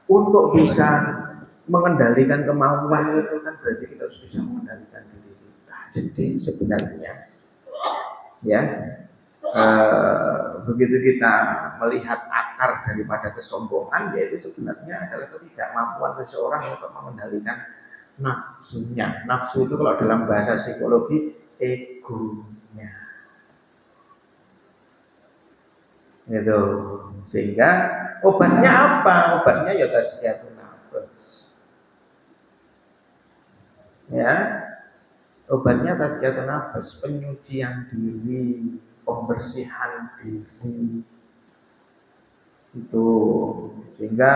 Untuk bisa mengendalikan kemauan itu kan berarti kita harus bisa mengendalikan diri kita. Jadi sebenarnya, ya. Begitu kita melihat akar daripada kesombongan, yaitu sebenarnya adalah ketidakmampuan seseorang untuk mengendalikan nafsunya. Nafsu itu kalau dalam bahasa psikologi egonya. Gitu. Sehingga obatnya apa? Obatnya ya tazkiyatun nafs. Ya. Obatnya tazkiyatun nafs, penyucian diri, pembersihan diri itu, sehingga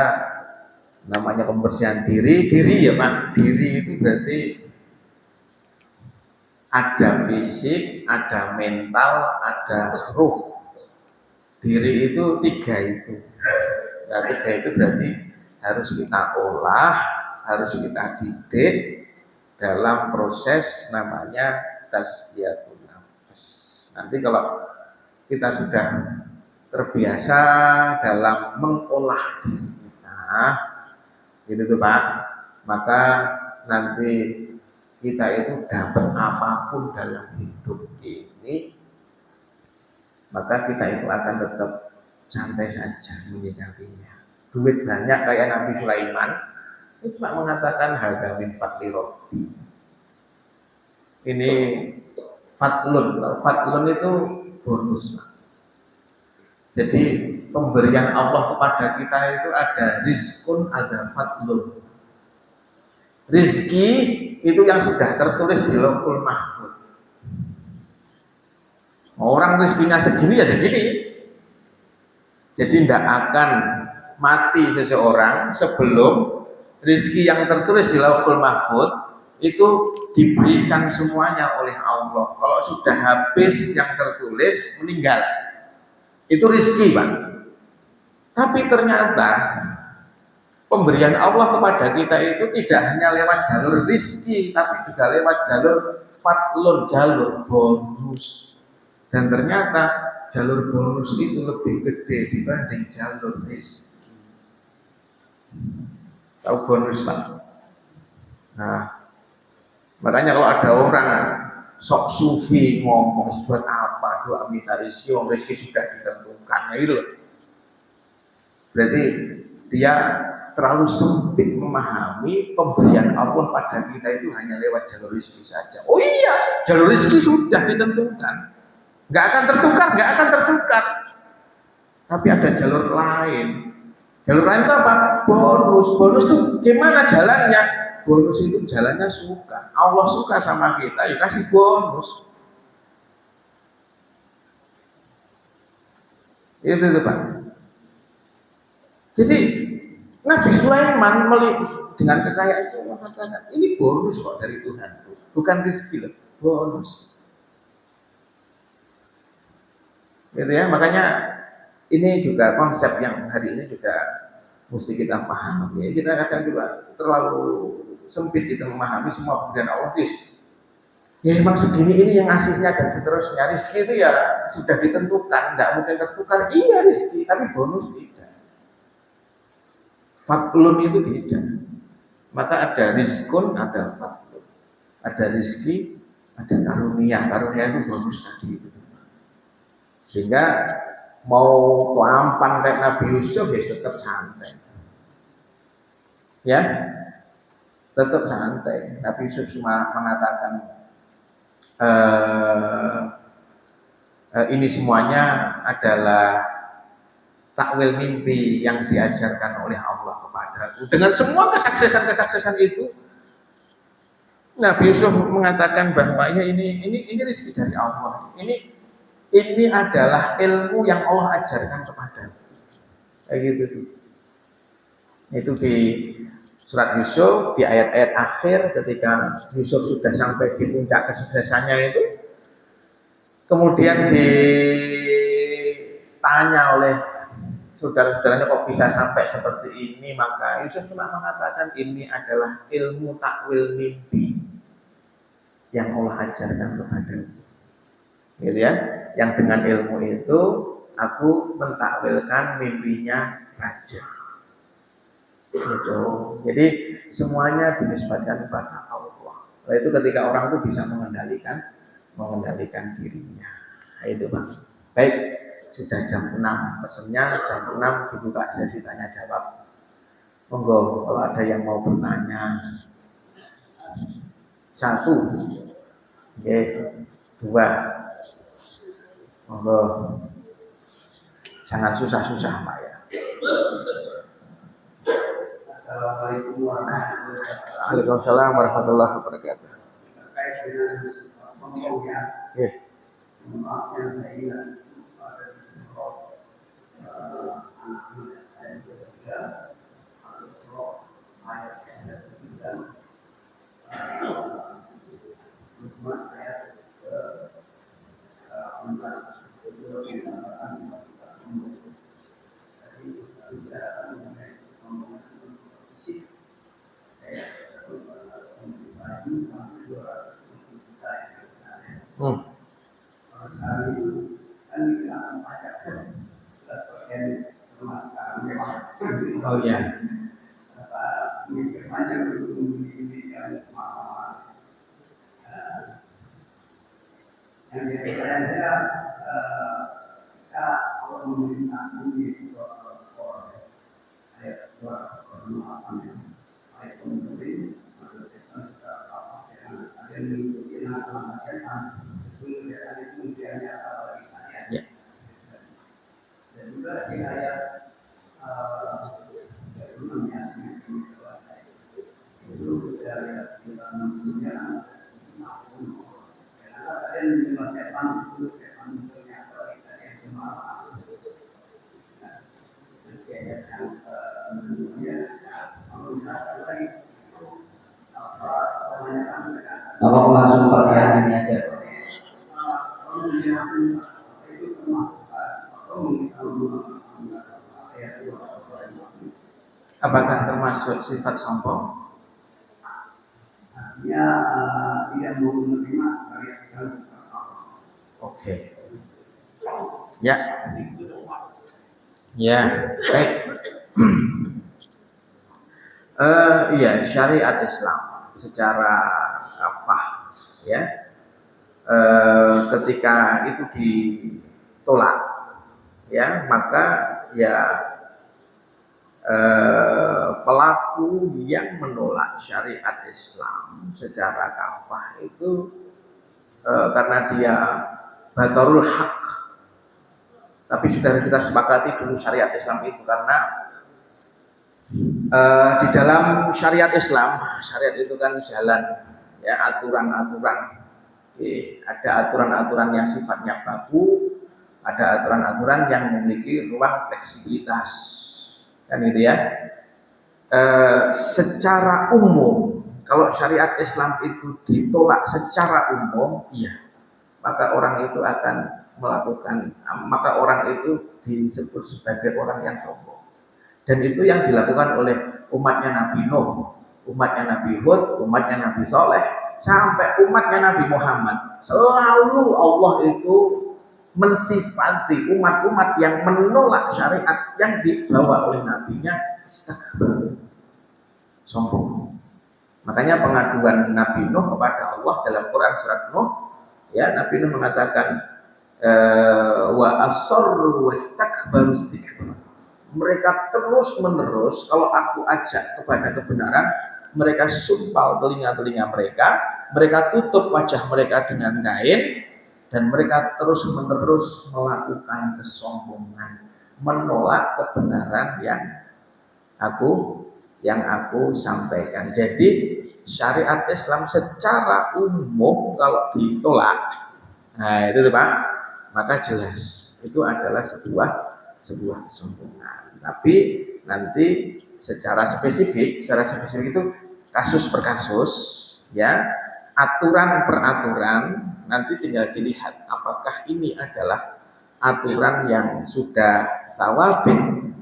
namanya pembersihan diri ya Pak, diri itu berarti Ada fisik, ada mental, ada ruh. Diri itu tiga itu. Nah, tiga itu berarti harus kita olah, harus kita didik dalam proses namanya tazkiyatun nafs. Nanti kalau kita sudah terbiasa dalam mengolah diri kita, gitu tuh Pak, maka nanti kita itu dapat apapun dalam hidup ini, maka kita itu akan tetap santai saja menyikapinya. Duit banyak kayak Nabi Sulaiman, itu cuma mengatakan hadza min fadli rabbi. Ini fadlun, fadlun itu bonus Pak. Jadi pemberian Allah kepada kita itu ada rizkun, ada fadlun. Rizki itu yang sudah tertulis di Lauhul Mahfuz. Orang rizkinya segini ya segini. Jadi tidak akan mati seseorang sebelum rizki yang tertulis di Lauhul Mahfuz itu diberikan semuanya oleh Allah. Kalau sudah habis yang tertulis, meninggal. Itu rizki Pak. Tapi ternyata pemberian Allah kepada kita itu tidak hanya lewat jalur rizki, tapi juga lewat jalur fadlun, jalur bonus. Dan ternyata jalur bonus itu lebih gede dibanding jalur rizki. Tahu bonus Pak? Nah, makanya kalau ada orang sok sufi ngomong buat apa doa minta rizki, wong rizki sudah ditentukan, ya gitu loh. Berarti dia terlalu sempit memahami pemberian Allah pada kita itu hanya lewat jalur rizki saja. Oh iya, jalur rizki sudah ditentukan, nggak akan tertukar, nggak akan tertukar. Tapi ada jalur lain. Jalur lain itu apa? Bonus. Bonus itu gimana jalannya? Bonus itu jalannya suka. Allah suka sama kita, ya kasih bonus. Itu Pak. Jadi Nabi Sulaiman dengan kekayaan itu mengatakan ini bonus kok dari Tuhan, bukan rezeki loh, bonus. Gitu ya, makanya ini juga konsep yang hari ini juga mesti kita pahami. Ya, kita kadang juga terlalu sempit kita memahami semua pemberian Allah itu. Ya memang segini ini yang ngasihnya dan seterusnya. Rizki itu ya sudah ditentukan, nggak mungkin tertukar. Iya rizki, tapi bonus tidak. Fadlun itu tidak. Maka ada rizkun, ada fadlun. Ada rizki, ada karunia. Karunia itu bonus tadi itu. Sehingga mau tampan kayak Nabi Yusuf ya tetap santai. Ya, tetap santai. Nabi Yusuf cuma mengatakan ini semuanya adalah takwil mimpi yang diajarkan oleh Allah kepadaku. Dengan semua kesuksesan itu, Nabi Yusuf mengatakan bahwa ya ini rezeki dari Allah. Ini adalah ilmu yang Allah ajarkan kepadaku. Kayak gitu. Itu di surat Yusuf di ayat-ayat akhir ketika Yusuf sudah sampai di puncak kesuksesannya itu, kemudian ditanya oleh saudara-saudaranya kok bisa sampai seperti ini, maka Yusuf cuma mengatakan ini adalah ilmu takwil mimpi yang Allah ajarkan kepadaku. Gitu ya, yang dengan ilmu itu aku mentakwilkan mimpinya raja. Gitu. Jadi semuanya dinisbatkan kepada Allah. Nah, itu ketika orang itu bisa mengendalikan dirinya. Nah, itu Pak. Baik, sudah jam 6. Pesennya jam 6 dibuka sesi tanya jawab. Monggo kalau ada yang mau bertanya. 1. Oke. 2. Monggo. Jangan susah-susah Pak ya. Assalamualaikum warahmatullahi wabarakatuh. Terkait dengan pemilihan, maaf yang saya ingat pada anak-anak ayat ketiga atau ayat ketiga, ayat Hmm. Oh ya. Ya. Apa langsung pertanyaannya aja? Apakah termasuk sifat sombong? Dia tidak mau menerima syariat. Oke. Ya. Ya, baik. Iya, syariat Islam secara kafah ya. Ketika itu ditolak ya, maka ya pelaku yang menolak syariat Islam secara kafah itu karena dia batarul haq. Tapi sudah kita sepakati dulu syariat Islam itu karena di dalam syariat Islam, syariat itu kan jalan ya, aturan-aturan. Ada aturan-aturan yang sifatnya baku, ada aturan-aturan yang memiliki ruang fleksibilitas, kan gitu ya. Secara umum, kalau syariat Islam itu ditolak secara umum, iya, maka orang itu akan melakukan, maka orang itu disebut sebagai orang yang sombong. Dan itu yang dilakukan oleh umatnya Nabi Nuh, umatnya Nabi Hud, umatnya Nabi Soleh, sampai umatnya Nabi Muhammad. Selalu Allah itu mensifati umat-umat yang menolak syariat yang dibawa oleh nabinya istakbar, sombong. Makanya pengaduan Nabi Nuh kepada Allah dalam Quran surat Nuh, ya, Nabi Nuh mengatakan wa asarru wastakbaru istikbar. Mereka terus menerus kalau aku ajak kepada kebenaran, mereka sumpal telinga-telinga mereka, mereka tutup wajah mereka dengan kain, dan mereka terus menerus melakukan kesombongan, menolak kebenaran yang aku sampaikan. Jadi syariat Islam secara umum kalau ditolak, nah itu tuh Pak, maka jelas itu adalah sebuah kesombongan. Tapi nanti secara spesifik itu kasus per kasus ya, aturan per aturan, nanti tinggal dilihat apakah ini adalah aturan yang sudah thawabin.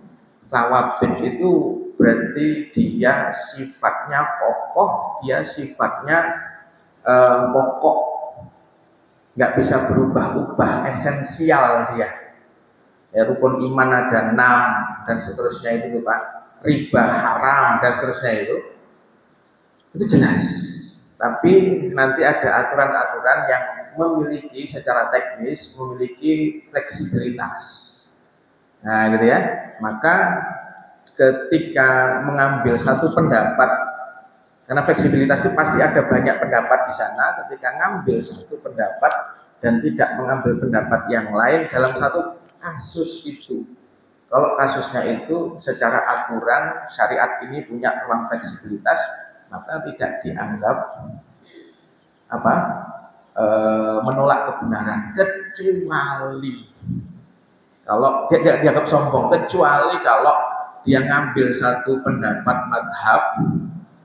Thawabin itu berarti dia sifatnya kokoh, dia sifatnya pokok, nggak bisa berubah-ubah, esensial dia. Ya, rukun iman ada 6 dan seterusnya itu Pak, riba haram dan seterusnya itu jelas. Tapi nanti ada aturan-aturan yang memiliki secara teknis memiliki fleksibilitas. Nah, gitu ya. Maka ketika mengambil satu pendapat, karena fleksibilitas itu pasti ada banyak pendapat di sana, ketika ngambil satu pendapat dan tidak mengambil pendapat yang lain dalam satu kasus itu, kalau kasusnya itu secara aturan syariat ini punya ruang fleksibilitas, maka tidak dianggap menolak kebenaran, kecuali kalau dia dianggap sombong, kecuali kalau dia ngambil satu pendapat madhab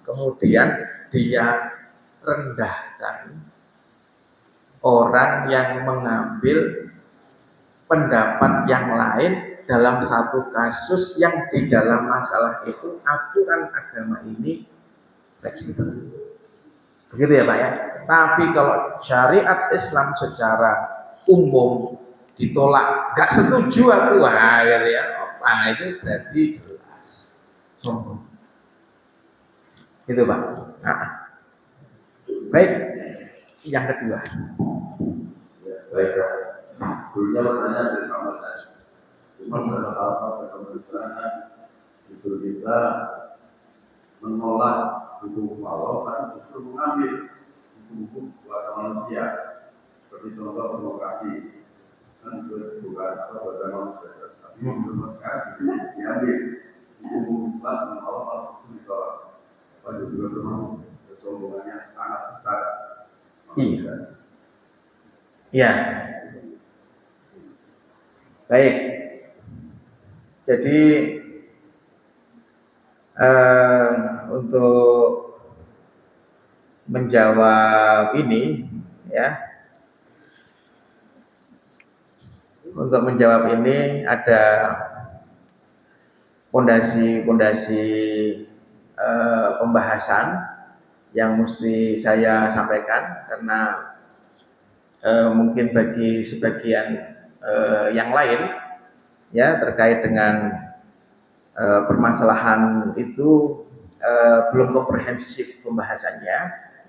kemudian dia rendahkan orang yang mengambil pendapat yang lain dalam satu kasus yang di dalam masalah itu aturan agama ini fleksibel. Begitu ya Pak ya. Tapi kalau syariat Islam secara umum ditolak, nggak setuju aku, wah gitu ya. Nah itu berarti jelas sombong. Itu Pak. Nah, baik, yang kedua. Ya, baik ya. Dulunya pertanyaan dari sama saya. Cuma dalam hal kebenaran itu kita menolak hukum Allah dan justru mengambil hukum buat manusia. Seperti contoh pornografi kan bukan apa buatan manusia, tapi menurut saya diambil hukum Islam dan Allah itu ditolak. Pada juga memang kesombongannya sangat besar. Iya. Ya. Baik. Jadi untuk menjawab ini ya. Untuk menjawab ini ada pondasi-pondasi pembahasan yang mesti saya sampaikan karena mungkin bagi sebagian yang lain ya terkait dengan permasalahan itu belum komprehensif pembahasannya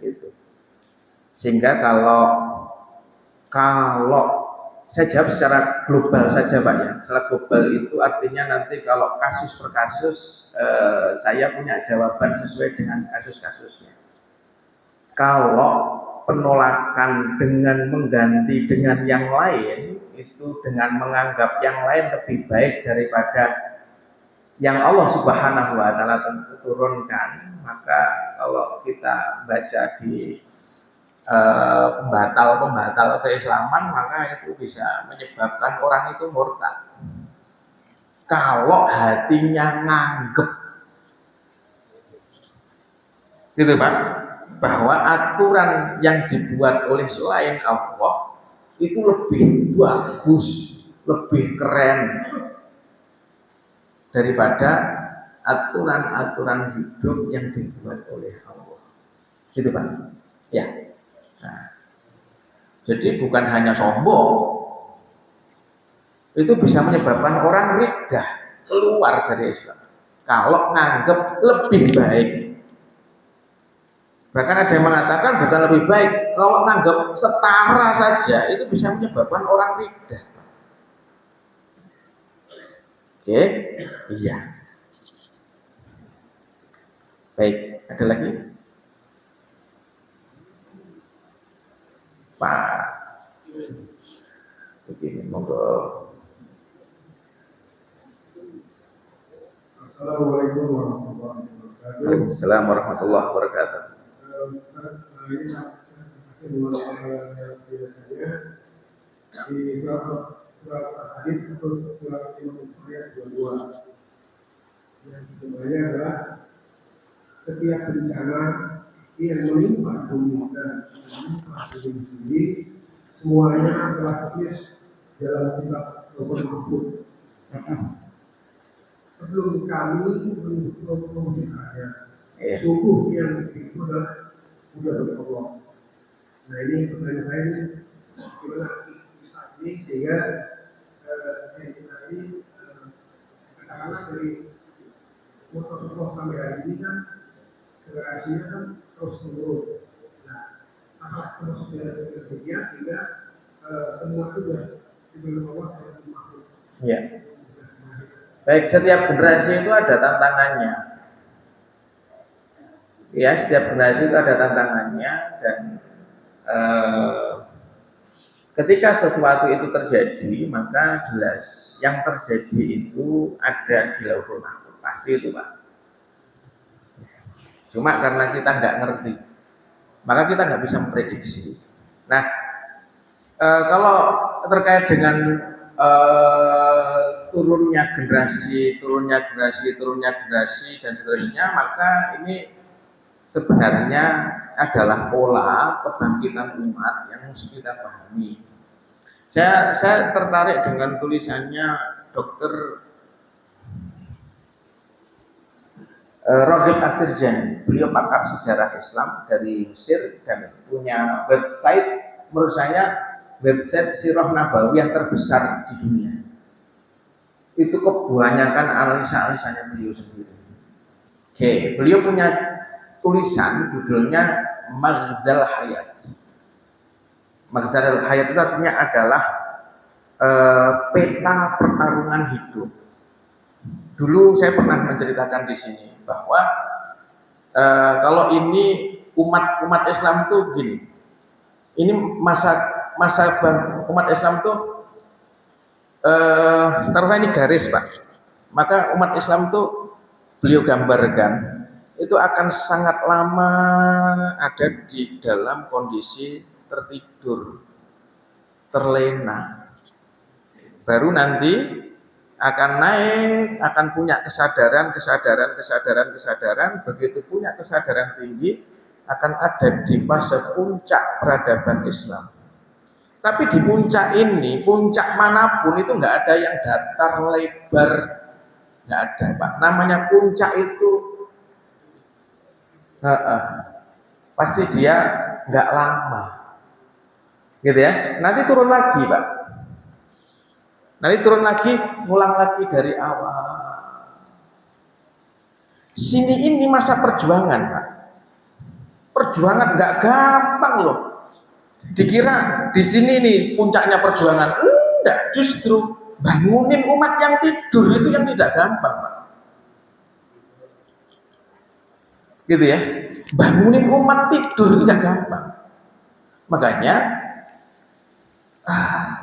gitu. Sehingga kalau saya jawab secara global saja Pak ya. Secara global itu artinya nanti kalau kasus per kasus saya punya jawaban sesuai dengan kasus-kasusnya. Kalau penolakan dengan mengganti dengan yang lain itu dengan menganggap yang lain lebih baik daripada yang Allah Subhanahu wa taala turunkan, maka kalau kita baca di pembatal keislaman maka itu bisa menyebabkan orang itu murtad. Kalau hatinya nganggep, gitu Pak, bahwa aturan yang dibuat oleh selain Allah itu lebih bagus, lebih keren daripada aturan-aturan hidup yang dibuat oleh Allah. Gitu Pak. Ya. Nah, jadi bukan hanya sombong, itu bisa menyebabkan orang riddah keluar dari Islam. Kalau nganggep lebih baik, bahkan ada yang mengatakan bukan lebih baik, kalau nganggep setara saja itu bisa menyebabkan orang riddah. Oke, iya. Baik, ada lagi? Pak, begini, monggo. Assalamualaikum warahmatullahi wabarakatuh. Waalaikumsalam warahmatullahi wabarakatuh. Ini masih mengenai saya di surat hadis atau surat Imam ayat 22 yang sebenarnya adalah setiap bencana yang menimpa bumi dan menimpa bumi sendiri semuanya telah tertulis dalam kitab Lauhul Mahfuz. Sebelum kami menciptakannya, subuh yang itu adalah dari Allah. Nah ini pertanyaan saya ini gimana saat ini sehingga kita ini katakanlah dari Rasulullah sampai hari ini kan generasinya kan terus menurun. Nah, apakah terus terjadi sehingga semua itu sudah diberi Allah dan makhluk. Iya. Baik, setiap generasi itu ada tantangannya. Ya, setiap generasi itu ada tantangannya dan ketika sesuatu itu terjadi, maka jelas yang terjadi itu ada di Lauhul Mahfuz. Pasti itu Pak. Cuma karena kita nggak ngerti, maka kita nggak bisa memprediksi. Nah, kalau terkait dengan turunnya generasi dan seterusnya, maka ini sebenarnya adalah pola kebangkitan umat yang harus kita pahami. Saya tertarik dengan tulisannya Dr. Raghib As-Sirjani, beliau pakar sejarah Islam dari Mesir dan punya website, menurut saya website Sirah Nabawiyah terbesar di dunia. Itu kebanyakan analisa-analisanya beliau sendiri. Oke, beliau punya tulisan judulnya Maghzal Hayat. Maghzal Hayat itu artinya adalah peta pertarungan hidup. Dulu saya pernah menceritakan di sini bahwa kalau ini umat Islam itu gini, ini masa umat Islam itu taruhlah ini garis Pak, maka umat Islam itu beliau gambarkan itu akan sangat lama ada di dalam kondisi tertidur, terlena, baru nanti akan naik, akan punya kesadaran, begitu punya kesadaran tinggi, akan ada di fase puncak peradaban Islam. Tapi di puncak ini, puncak manapun itu nggak ada yang datar lebar, nggak ada Pak. Namanya puncak itu, pasti dia nggak lama, gitu ya. Nanti turun lagi Pak. Nanti turun lagi, ngulang lagi dari awal. Sini ini masa perjuangan, Pak. Perjuangan nggak gampang loh. Dikira di sini nih puncaknya perjuangan, enggak. Justru bangunin umat yang tidur itu yang tidak gampang, Pak. Gitu ya. Bangunin umat tidur itu tidak gampang. Makanya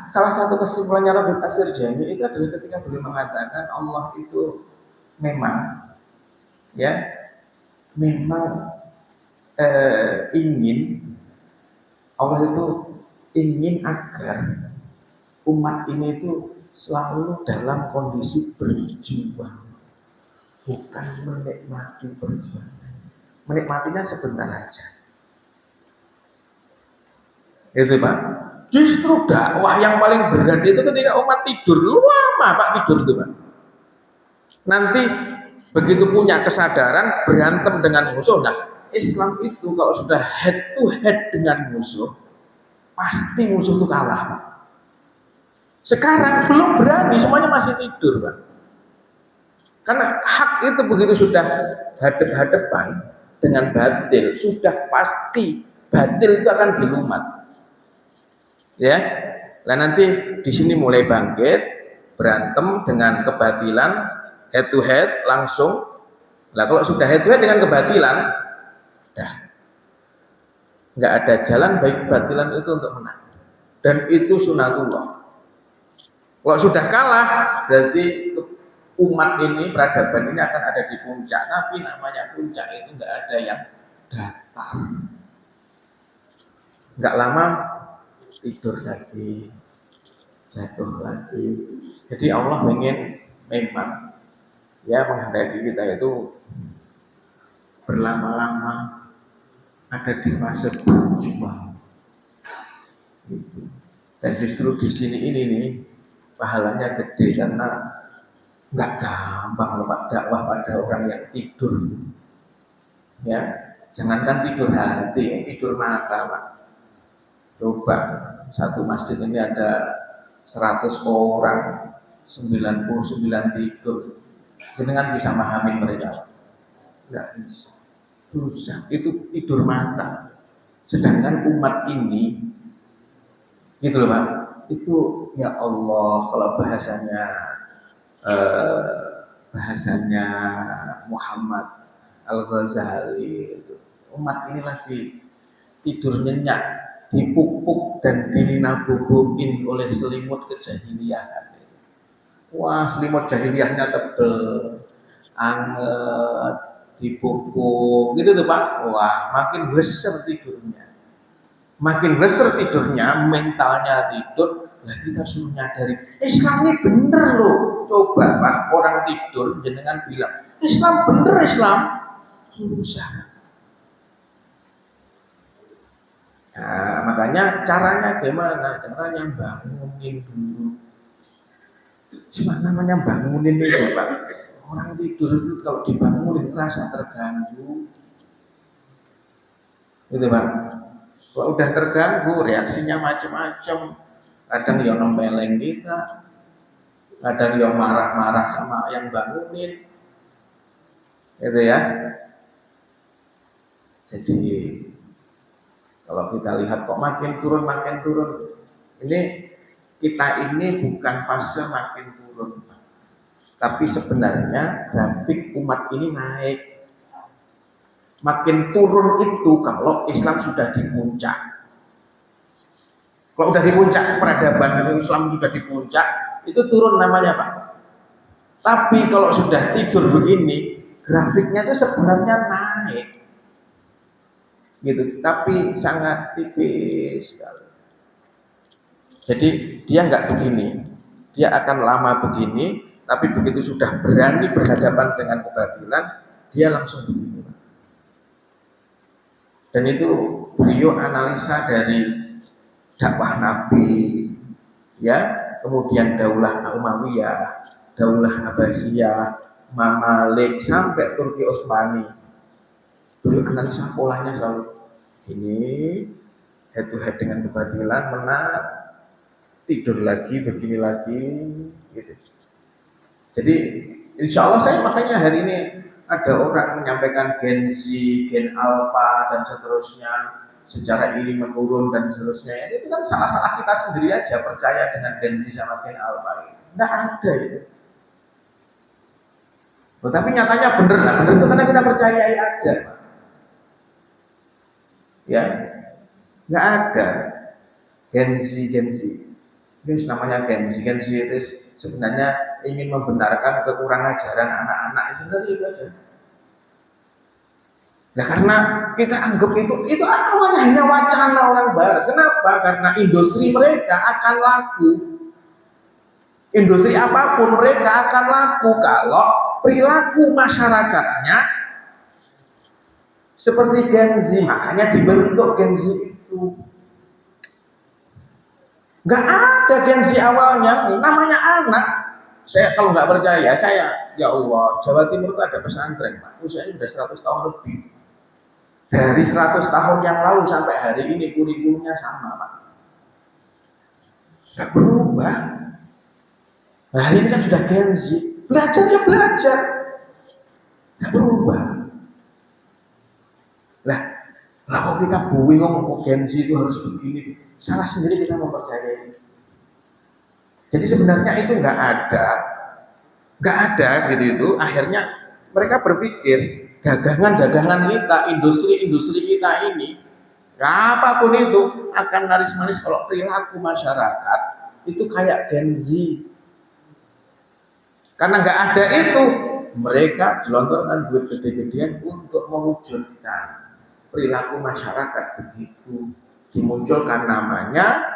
salah satu kesimpulannya Raghib As-Sirjani itu adalah ketika beliau mengatakan Allah itu memang ingin, Allah itu ingin agar umat ini itu selalu dalam kondisi berjuang, bukan menikmati perjuangan. Menikmatinya sebentar aja, itu Pak. Justru dakwah yang paling berat itu ketika umat tidur, lama Pak tidur itu Pak. Nanti begitu punya kesadaran berantem dengan musuh. Nah, Islam itu kalau sudah head to head dengan musuh, pasti musuh itu kalah Pak. Sekarang belum berani, semuanya masih tidur Pak. Karena hak itu begitu sudah hadap-hadapan dengan batil, sudah pasti batil itu akan dilumat. Ya, nah nanti di sini mulai bangkit, berantem dengan kebatilan, head to head langsung. Nah kalau sudah head to head dengan kebatilan, dah nggak ada jalan bagi kebatilan itu untuk menang. Dan itu sunatullah. Kalau sudah kalah, berarti umat ini, peradaban ini akan ada di puncak. Tapi namanya puncak itu nggak ada yang datar. Nggak lama tidur lagi, jatuh lagi. Jadi Allah ingin memang menghendaki kita itu berlama-lama ada di fase berjuang. Dan justru di sini ini nih pahalanya gede karena nggak gampang Pak dakwah pada orang yang tidur. Ya, jangankan tidur hati, tidur mata Pak. Coba satu masjid ini ada 100 orang, 99 tidur. Jenengan bisa memahami mereka? Enggak bisa. Susah. Itu tidur mata. Sedangkan umat ini, gitu loh Pak. Itu ya Allah, kalau bahasanya Muhammad Al-Ghazali itu, umat ini lagi tidur nyenyak, dipupuk dan dinabubuin oleh selimut kejahiliahan. Wah, selimut jahiliyahnya tebel, anget, dipupuk, gitu tuh Pak. Wah, makin besar tidurnya, mentalnya tidur. Nah, kita suruh nyadari, Islam ini bener loh. Coba Pak, orang tidur, jenengan bilang, Islam bener, Islam. Susah. Nah, makanya caranya gimana? Caranya bangunin dulu. Cuma namanya bangunin itu Pak. Orang tidur itu kalau dibangunin rasa terganggu. Gitu Pak. Kalau udah terganggu reaksinya macam-macam. Kadang yang nempeleng kita, kadang yang marah-marah sama yang bangunin. Gitu ya. Jadi kalau kita lihat kok makin turun. Ini kita ini bukan fase makin turun, tapi sebenarnya grafik umat ini naik. Makin turun itu kalau Islam sudah di puncak. Kalau udah di puncak peradaban Islam sudah di puncak, itu turun namanya Pak. Tapi kalau sudah tidur begini, grafiknya itu sebenarnya naik. Gitu, tapi sangat tipis sekali. Jadi dia nggak begini, dia akan lama begini, tapi begitu sudah berani berhadapan dengan kebatilan, dia langsung begini. Dan itu beliau analisa dari dakwah Nabi, ya, kemudian Daulah Umayyah, Daulah Abbasiyah, Mamalik sampai Turki Utsmani. Beliau analisa polanya selalu gini, head to head dengan kebatilan, menang, tidur lagi, begini lagi, gitu. Jadi insya Allah saya makanya hari ini ada orang menyampaikan Gen Z, Gen Alpha dan seterusnya, secara ini menurun dan seterusnya. Itu kan salah-salah kita sendiri aja percaya dengan Gen Z sama Gen Alpha ini. Nggak ada itu. Tapi nyatanya bener lah, bener itu karena kita percayai ada. Ya, nggak ada Gen Z. Ini namanya Gen Z itu sebenarnya ingin membenarkan kekurangan ajaran anak-anak itu aja. Nah karena kita anggap itu awalnya hanya wacana orang barat. Kenapa? Karena industri mereka akan laku. Industri apapun mereka akan laku kalau perilaku masyarakatnya seperti Gen Z. Makanya dibentuk Gen Z itu. Nggak ada Gen Z awalnya, namanya anak. Saya kalau nggak percaya, ya Allah, Jawa Timur itu ada pesantren, Pak. Usianya sudah 100 tahun lebih. Dari 100 tahun yang lalu sampai hari ini kurikulumnya sama, Pak. Nggak berubah. Nah, hari ini kan sudah Gen Z, belajar. Nggak berubah. Kalau kita bingung, Gen Z itu harus begini, salah sendiri kita mempercayai. Jadi sebenarnya itu nggak ada gitu itu. Akhirnya mereka berpikir dagangan kita, industri kita ini, apapun itu akan laris manis kalau perilaku masyarakat itu kayak Gen Z. Karena nggak ada itu, mereka gelontorkan duit gede-gedean untuk mewujudkan perilaku masyarakat begitu. Dimunculkan namanya,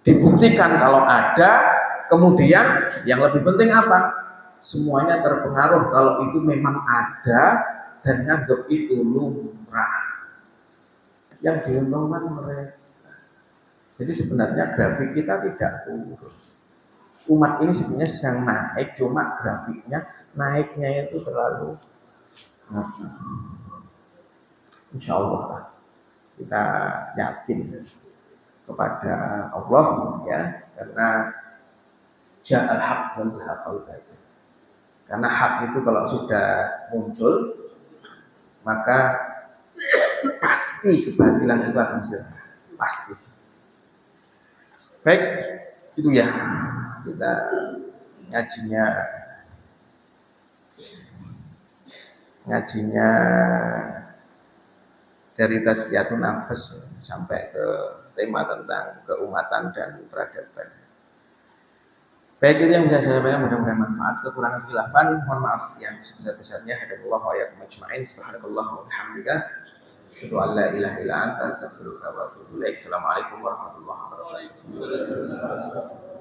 dibuktikan kalau ada, kemudian yang lebih penting apa? Semuanya terpengaruh kalau itu memang ada dan nganggap itu lumrah. Yang diuntungkan mereka. Jadi sebenarnya grafik kita tidak turun. Umat ini sebenarnya sedang naik, cuma grafiknya naiknya itu terlalu insya Allah kita yakin kepada Allah ya, karena ja'al haq wa zahaqal batil. Karena hak itu kalau sudah muncul maka pasti kebatilan itu akan sirna, pasti. Baik, itu ya kita ngajinya dari tazkiyatun nafas sampai ke tema tentang keumatan dan peradaban. Baik, itu yang bisa saya sampaikan, mudah-mudahan manfaat. Kekurangan khilafan, mohon maaf yang sebesar-besarnya. Hadallahu wa iyyakum ajma'in. Subhanakallah wa bihamdika, asyhadu an la ilaha illa anta, astaghfiruka wa atubu ilaik. Assalamualaikum warahmatullahi wabarakatuh.